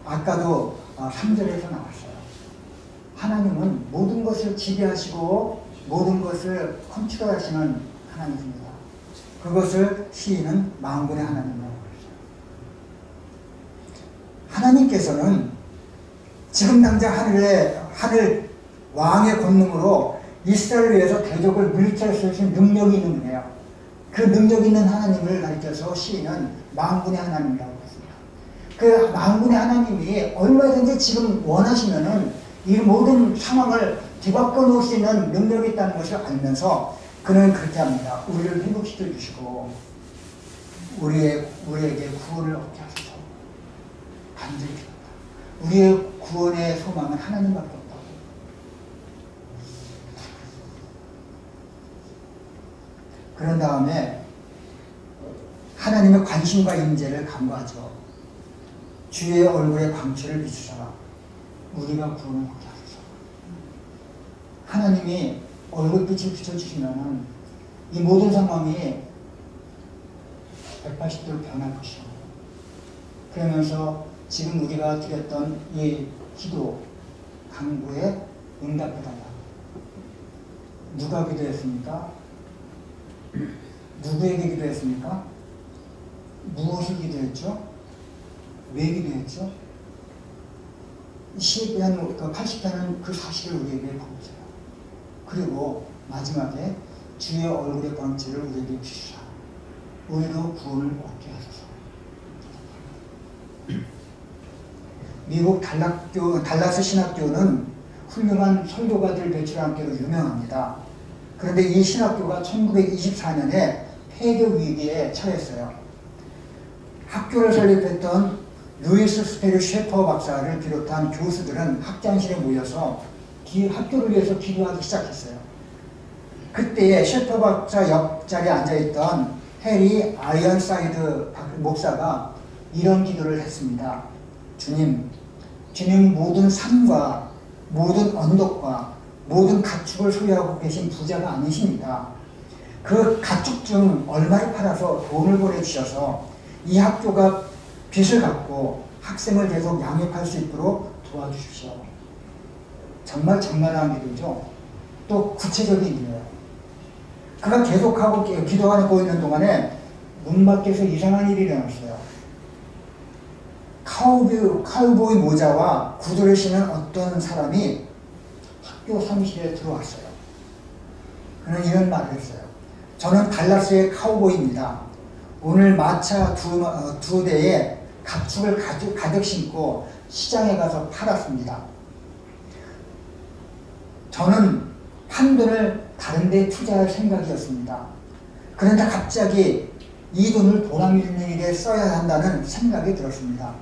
아까도 3절에서 나왔어요. 하나님은 모든 것을 지배하시고 모든 것을 컨트롤하시는 하나님입니다. 그것을 시인은 만군의 하나님이라고 그랬어요. 하나님께서는 지금 당장 하늘 왕의 권능으로 이스라엘을 위해서 대적을 물리칠 수 있는 능력이 있는 분이에요. 그 능력 있는 하나님을 가리켜서 시인은 만군의 하나님이라고 했습니다. 그 만군의 하나님이 얼마든지 지금 원하시면은 이 모든 상황을 뒤바꿔 놓을 수 있는 능력이 있다는 것을 알면서 그는 그렇게 합니다. 우리를 회복시켜 주시고 우리에게 구원을 얻게 하소서. 간절히 기도합니다. 우리의 구원의 소망은 하나님밖에 없다고. 그런 다음에 하나님의 관심과 임재를 간구하죠. 주의 얼굴에 광채를 비추사 우리가 구원을 얻게 하소서. 하나님이 얼굴빛을 비춰주시면 이 모든 상황이 180도로 변할 것이요. 그러면서 지금 우리가 드렸던 이 기도, 간구에 응답해달라. 누가 기도했습니까? 누구에게 기도했습니까? 무엇을 기도했죠? 왜 기도했죠? 시편 80편은 그 사실을 우리에게 보여줘요. 그리고 마지막에 주의 얼굴의 광채를 우리에게 비추사 우리로 구원을 얻게 하소서. 미국 달라스 신학교는 훌륭한 설교가들 배출한 학교로 유명합니다. 그런데 이 신학교가 1924년에 폐교 위기에 처했어요. 학교를 설립했던 루이스 스페르 셰퍼 박사를 비롯한 교수들은 학장실에 모여서 학교를 위해서 기도하기 시작했어요. 그때에 셰퍼 박사 옆자리에 앉아있던 해리 아이언사이드 목사가 이런 기도를 했습니다. 주님 모든 산과 모든 언덕과 모든 가축을 소유하고 계신 부자가 아니십니다. 그 가축 중 얼마를 팔아서 돈을 보내주셔서 이 학교가 빚을 갚고 학생을 계속 양육할 수 있도록 도와주십시오. 정말 장난한 기도죠. 또 구체적인 기도예요. 그가 계속하고 기도하고 있는 동안에 문 밖에서 이상한 일이 일어났어요. 카우보이 모자와 구두를 신은 어떤 사람이 학교 사무실에 들어왔어요. 그는 이런 말을 했어요. 저는 달라스의 카우보이입니다. 오늘 마차 두 대에 가축을 가득 신고 시장에 가서 팔았습니다. 저는 판 돈을 다른 데 투자할 생각이었습니다. 그런데 갑자기 이 돈을 보람 있는 일에 써야 한다는 생각이 들었습니다.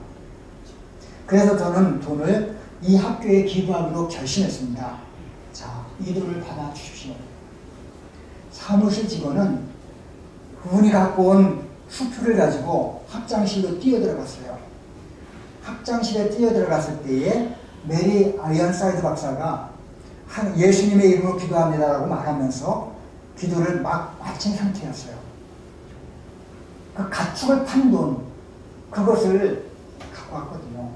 그래서 저는 돈을 이 학교에 기부하기로 결심했습니다. 자, 이 돈을 받아 주십시오. 사무실 직원은 그분이 갖고 온 수표를 가지고 학장실로 뛰어들어갔어요. 학장실에 뛰어들어갔을 때에 메리 아이언사이드 박사가 예수님의 이름으로 기도합니다라고 말하면서 기도를 막 마친 상태였어요. 그 가축을 판 돈, 그것을 갖고 왔거든요.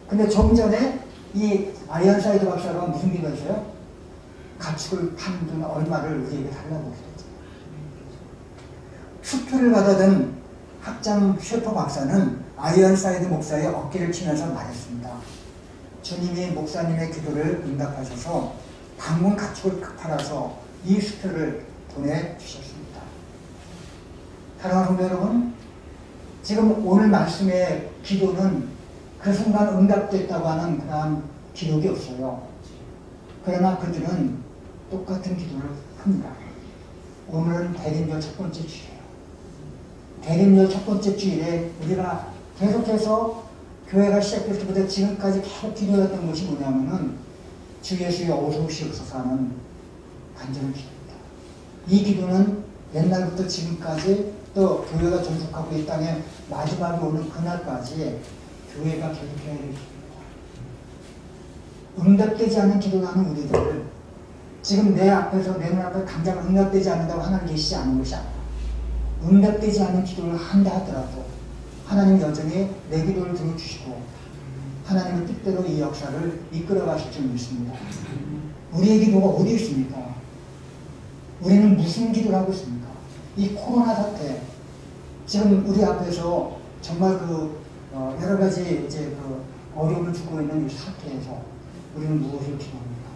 근데 좀 전에 이 아이언사이드 박사가 무슨 기도했어요? 가축을 판 돈 얼마를 우리에게 달라고 기도했어요. 수표를 받아든 학장 셰퍼 박사는 아이언사이드 목사의 어깨를 치면서 말했습니다. 주님이 목사님의 기도를 응답하셔서 방문 가축을 팔아서 이 수표를 보내주셨습니다. 사랑하는 성도 여러분, 지금 오늘 말씀의 기도는 그 순간 응답됐다고 하는 그러한 기록이 없어요. 그러나 그들은 똑같은 기도를 합니다. 오늘은 대림절 첫 번째 주일이에요. 대림절 첫 번째 주일에 우리가 계속해서 교회가 시작될 때부터 지금까지 계속 기도했던 것이 뭐냐면은 주 예수의 어서 오시옵소서 하는 간절한 기도입니다. 이 기도는 옛날부터 지금까지 또 교회가 존속하고 이 땅에 마지막에 오는 그날까지 교회가 계속해야 될 기도입니다. 응답되지 않은 기도하는 우리들, 지금 내 앞에서 내 눈앞에 당장 응답되지 않는다고 하나님 계시지 않은 것이 아니라 응답되지 않은 기도를 한다 하더라도 하나님 여전히 내 기도를 들어주시고 하나님의 뜻대로 이 역사를 이끌어 가실 줄 믿습니다. 우리의 기도가 어디 있습니까? 우리는 무슨 기도를 하고 있습니까? 이 코로나 사태, 지금 우리 앞에서 정말 여러 가지 이제 어려움을 주고 있는 이 사태에서 우리는 무엇을 기도합니까?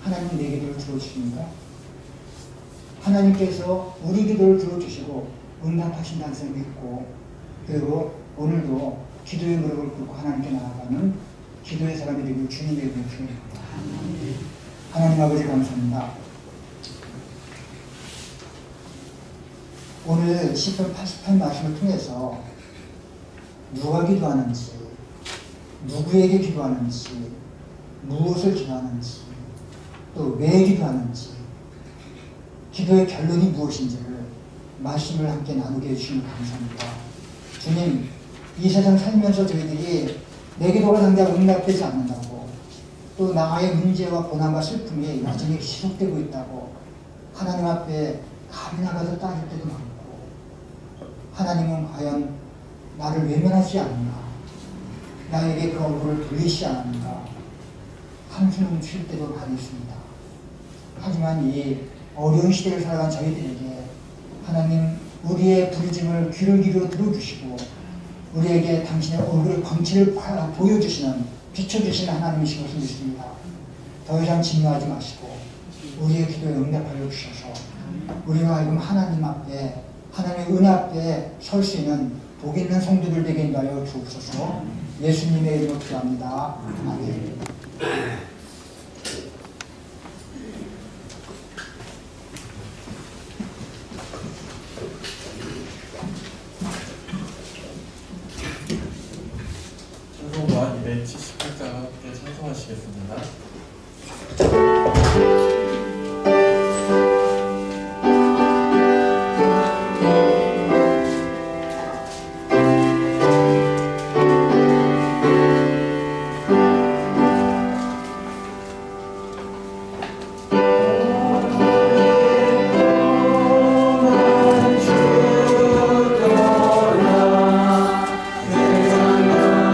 하나님 내 기도를 들어주십니까? 하나님께서 우리 기도를 들어주시고 응답하신다는 것을 믿고, 그리고 오늘도 기도의 무릎을 꿇고 하나님께 나아가는 기도의 사람이 되고 주님의 이름을 드립니다. 하나님 아버지 감사합니다. 오늘 시편 88 말씀을 통해서 누가 기도하는지, 누구에게 기도하는지, 무엇을 기도하는지, 또 왜 기도하는지, 기도의 결론이 무엇인지를 말씀을 함께 나누게 해주시면 감사합니다. 주님, 이 세상 살면서 저희들이 내 기도가 당장 응답되지 않는다고, 또 나의 문제와 고난과 슬픔이 여전히 지속되고 있다고 하나님 앞에 감히 나가서 따질 때도 많고, 하나님은 과연 나를 외면하지 않는가, 나에게 그 얼굴을 돌리시지 않는가 한숨 쉴 때도 많이 있습니다. 하지만 이 어려운 시대를 살아간 저희들에게 하나님 우리의 부르짐을 귀를 기울여 들어주시고 우리에게 당신의 얼굴의 광채를 보여주시는, 비춰주시는 하나님이신 것을 믿습니다. 더 이상 진노하지 마시고 우리의 기도에 응답하여 주셔서 우리가 하여금 하나님 앞에, 하나님의 은혜 앞에 설 수 있는 복 있는 성도들 되게 인도하여 주옵소서. 예수님의 이름으로 기도합니다. 아멘. 찬송가 278장과 함께 찬송하시겠습니다. 세상을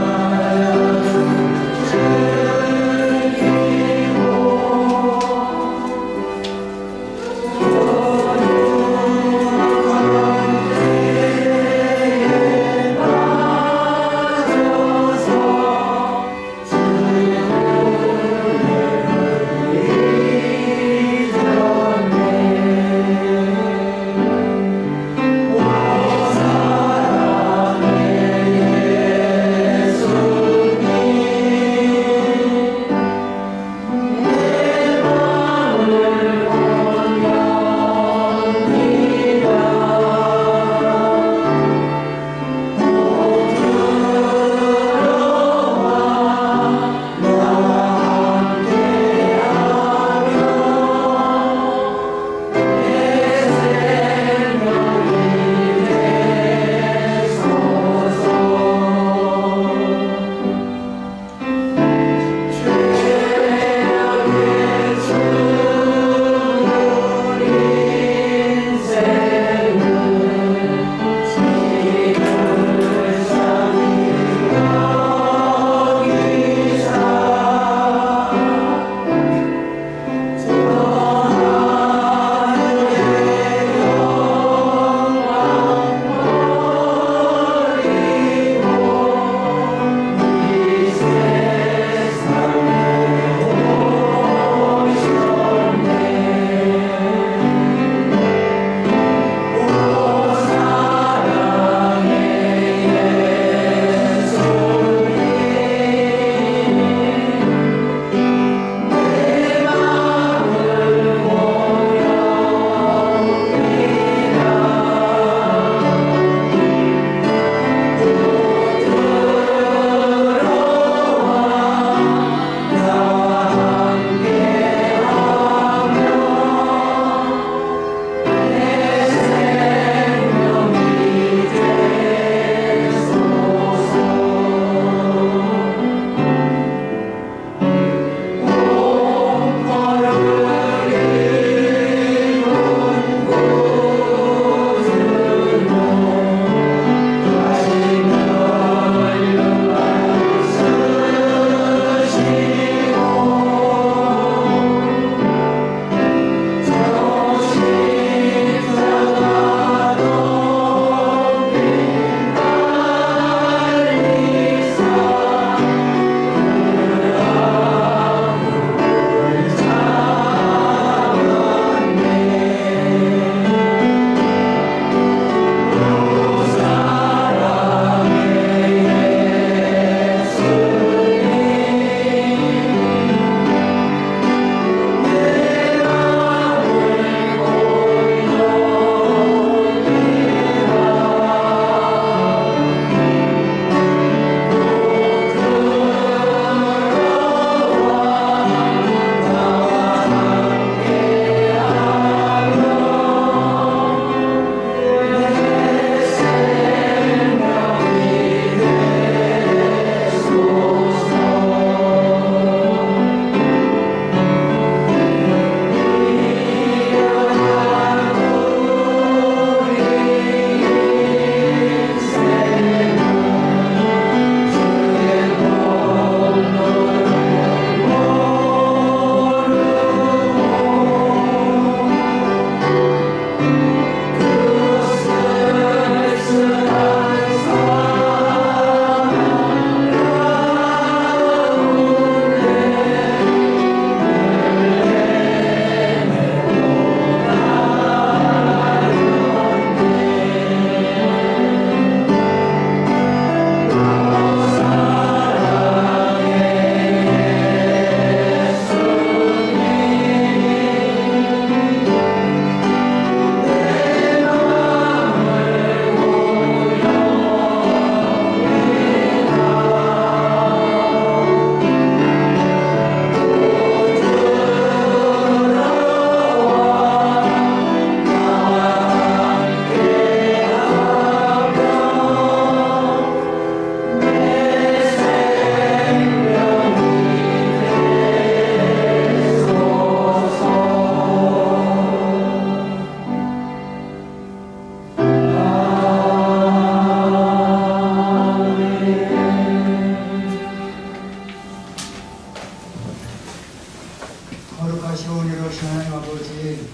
거룩하시오 은혜로우신 하나님 아버지,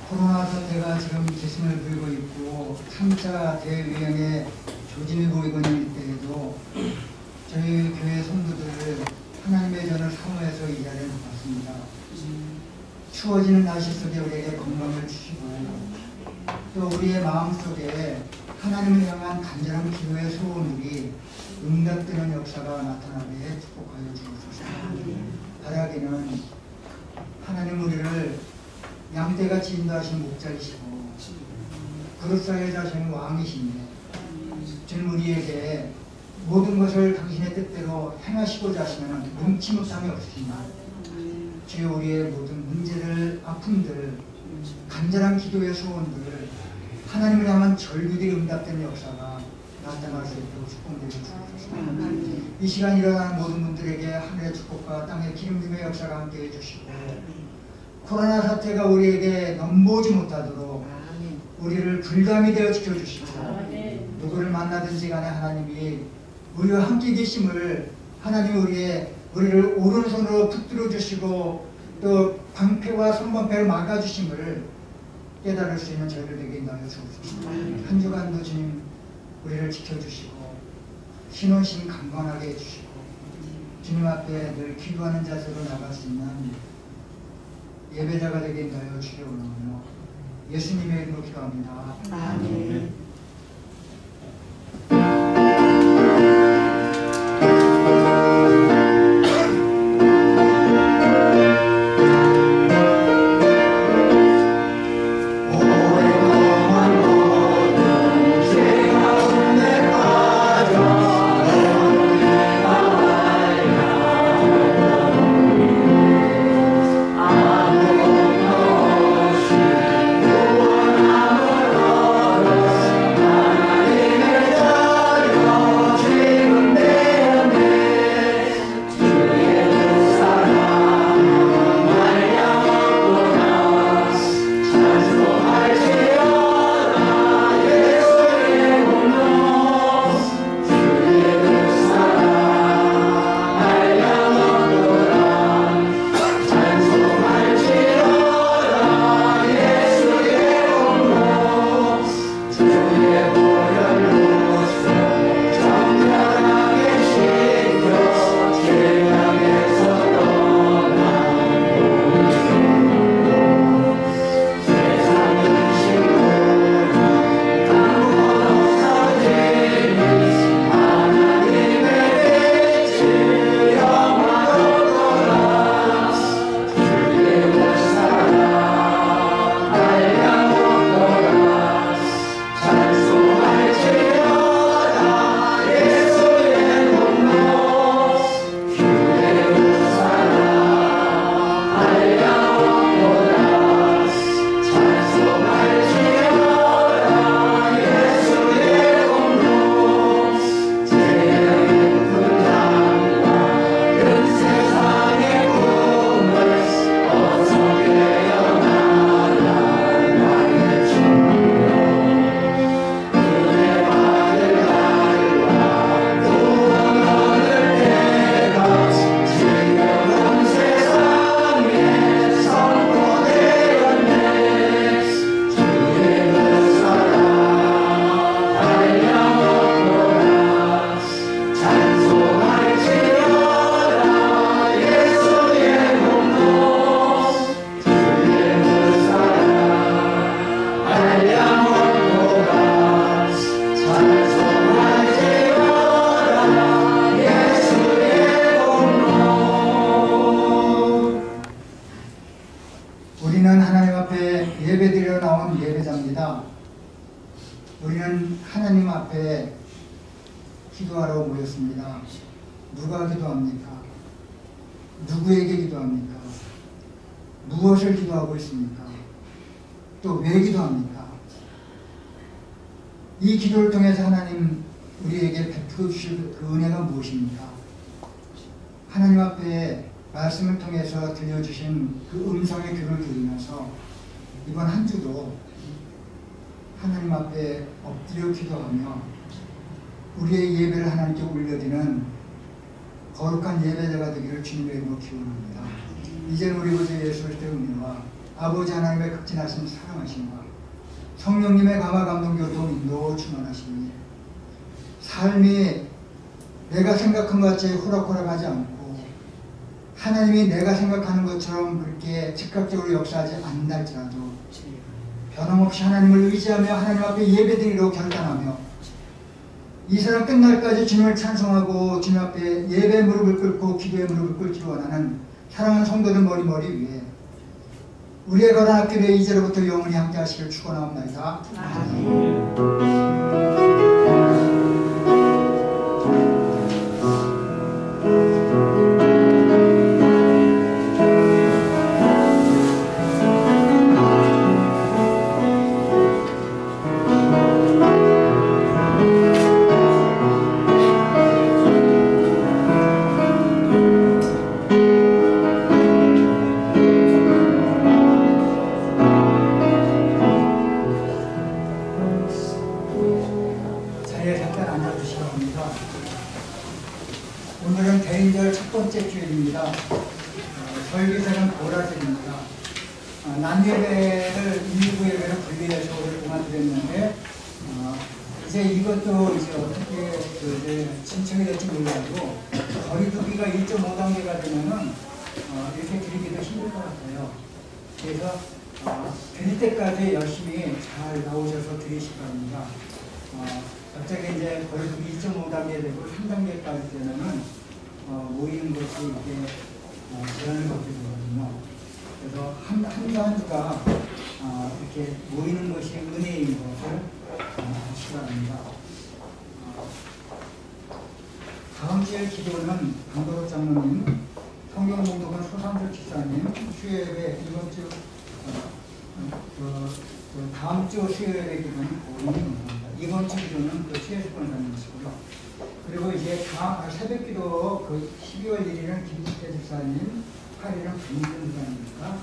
코로나 사태가 지금 기승을 부리고 있고 3차 대유행의 조짐이 보이고 있는 때에도 저희 교회 성도들 하나님의 전을 사모해서 이 자리에 모았습니다. 추워지는 날씨 속에 우리에게 건강을 주시고 또 우리의 마음속에 하나님을 향한 간절한 기도의 소원들이 응답되는 역사가 나타나게 축복하여 주옵소서. 바라기는 하나님 우리를 양떼같이 인도하신 목자이시고 그릇사에 자시는 왕이신데 주님 우리에게 모든 것을 당신의 뜻대로 행하시고자 하시면 능치 못함이 없으시나 주여 우리의 모든 문제들, 아픔들, 간절한 기도의 소원들 하나님을 향한 절규들이 응답되는 역사가 나타날 수 있도록 축복되게 주옵소서. 이 시간 일어나는 모든 분들에게 하늘의 축복과 땅의 기름짐의 역사가 함께해 주시고 코로나 사태가 우리에게 넘보지 못하도록 우리를 불감이 되어 지켜주시고 누구를 만나든지 간에 하나님이 우리와 함께 계심을 하나님이 우리를 오른손으로 붙들어 주시고 또 방패와 손방패를 막아주심을 깨달을 수 있는 저희를 되게 인도하여 주옵소서. 한 주간도 주님 우리를 지켜주시고 신혼심 강건하게 해주시고 주님 앞에 늘 기도하는 자세로 나갈 수 있는 예배자가 되게 인도하여 주려오며 예수님의 이름으로 기도합니다. 아멘. 우리는 하나님 앞에 예배드리러 나온 예배자입니다. 우리는 하나님 앞에 기도하러 모였습니다. 누가 기도합니까? 누구에게 기도합니까? 무엇을 기도하고 있습니까? 또 왜 기도합니까? 이 기도를 통해서 하나님 우리에게 베풀어 주실 그 은혜가 무엇입니까? 하나님 앞에 말씀을 통해서 들려주신 그 음성의 귀를 들으면서 이번 한 주도 하나님 앞에 엎드려 기도하며 우리의 예배를 하나님께 올려드리는 거룩한 예배자가 되기를 주님의 이름으로 기원합니다. 이제는 우리 구주 예수 그리스도의 은혜와 아버지 하나님의 극진하신 사랑하심과 성령님의 감화 감동 교통 인도 충만하심이 삶이 내가 생각한 것 같이 호락호락하지 않고 하나님이 내가 생각하는 것처럼 그렇게 즉각적으로 역사하지 않는다 할지라도 변함없이 하나님을 의지하며 하나님 앞에 예배드리려고 결단하며 이 세상 끝날까지 주님을 찬송하고 주님 앞에 예배 무릎을 꿇고 기도의 무릎을 꿇기를 원하는 사랑하는 성도들 머리머리 위에 우리의 거룩한 학교에 이제로부터 영원히 함께 하시길 축원하옵나이다. 자리에 잠깐 앉아주시기 바랍니다. 오늘은 대인절 첫 번째 주일입니다. 설교자는 보라절입니다. 난예배를 1부 예배를 분리해서 오랫동안 드렸는데 이제 이것도 이제 어떻게 이제 신청이 될지 몰라도 거리두기가 1.5단계가 되면은 이렇게 드리기도 힘들 것 같아요. 그래서 드릴 때까지 열심히 잘 나오셔서 드리시기 바랍니다. 갑자기 이제 거리두기 2.5단계 되고 3단계까지 되면은 모이는 것이 이게 제한을 받게 되거든요. 그래서 한 주가 이렇게 모이는 것이 은혜인 것을 아시기 바랍니다. 다음 주에 기도는 강도록 장로님, 성경 공독은 소상철 집사님, 수요일에 이번 주 다음 주 수요일에 기도는 고인입니다. 이번 주 기도는 최혜숙 권사님이시고요. 그리고 이제 새벽 기도 12월 1일은 김집태 집사님, 8일은 김준 집사님입니다.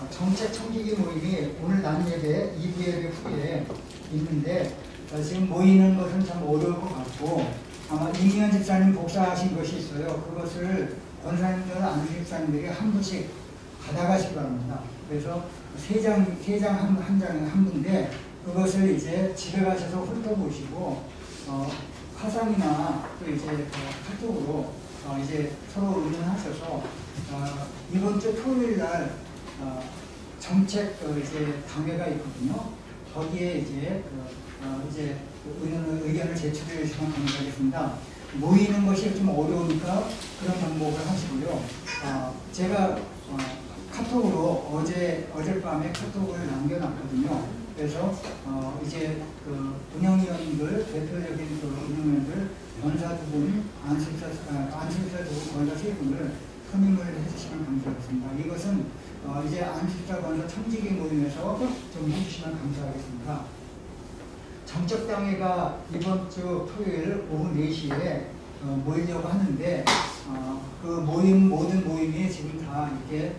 정책 청지기 모임이 오늘 낮 예배, 2부 예배 후에 있는데 지금 모이는 것은 참 어려울 것 같고 아마 이미연 집사님 복사하신 것이 있어요. 그것을 권사님들 안수 집사님들이 한 분씩 받아가시기 바랍니다. 그래서 세 장 한 장에 한 분인데 그것을 이제 집에 가셔서 훑어보시고 화상이나 또 이제 카톡으로 이제 서로 의논하셔서 이번 주 토요일 날 정책 이제 당회가 있거든요. 거기에 이제 의견을 제출해 주시면 감사하겠습니다. 모이는 것이 좀 어려우니까 그런 방법을 하시고요. 제가 카톡으로 어젯밤에 카톡을 남겨놨거든요. 그래서 이제 운영위원들, 대표적인 운영위원들, 권사 2분, 안수사 2분, 권사 3분을 선임을 해주시면 감사하겠습니다. 이것은 이제 안수사 권사 청지기 모임에서 좀 해주시면 감사하겠습니다. 정책당회가 이번 주 토요일 오후 4시에 모이려고 하는데 그 모든 모임이 지금 다 이렇게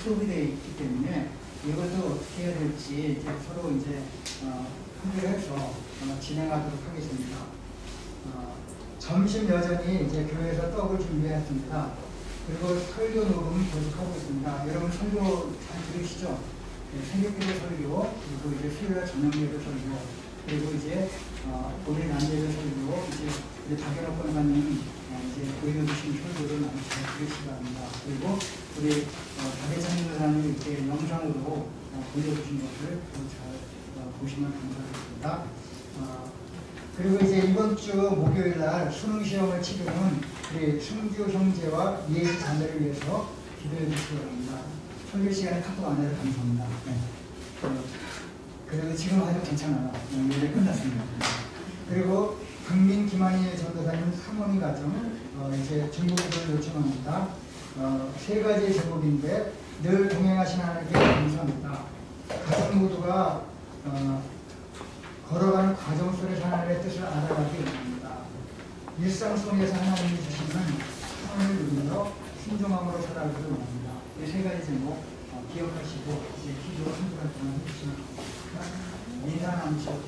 수업이 되어 있기 때문에 이것도 어떻게 해야 될지 이제 서로 이제 협의해서 진행하도록 하겠습니다. 점심 여전히 이제 교회에서 떡을 준비했습니다. 그리고 설교 녹음 계속하고 있습니다. 여러분 설교 잘 들으시죠? 새벽기도 설교, 그리고 이제 수요일 저녁예배 설교, 그리고 이제 오늘 낮예배 설교, 이제 박연호 권사님 이제 의견 주신 설교를 많이 잘 들으시기 바랍니다. 그리고 우리 박예찬 권사님 이렇게 영상으로 보여주신 것을 잘 보시면 감사하겠습니다. 그리고 이제 이번 주 목요일 날 수능 시험을 치르는 우리 승주 형제와 이혜지 자매를 위해서 기도해 주시기 바랍니다. 설교 시간에 카톡 안 해서 감사합니다. 네. 그래도 지금 아주 괜찮아요. 예배 끝났습니다. 그리고 강민 김한희 전도사님 사모님 가정 이제 중보기도를 요청합니다. 3가지 제목인데 늘 동행하시는 하나님께 감사합니다. 가정 모두가 걸어가는 과정 속에서 하나님의 뜻을 알아가기 원합니다. 일상 속에서 하나님이 주시는 선을 누리며 순종함으로 살아가기를 원합니다. 이 3가지 제목 기억하시고 이제 기도 한 주간 동안 해주시면 감사합니다. 인사 나누시고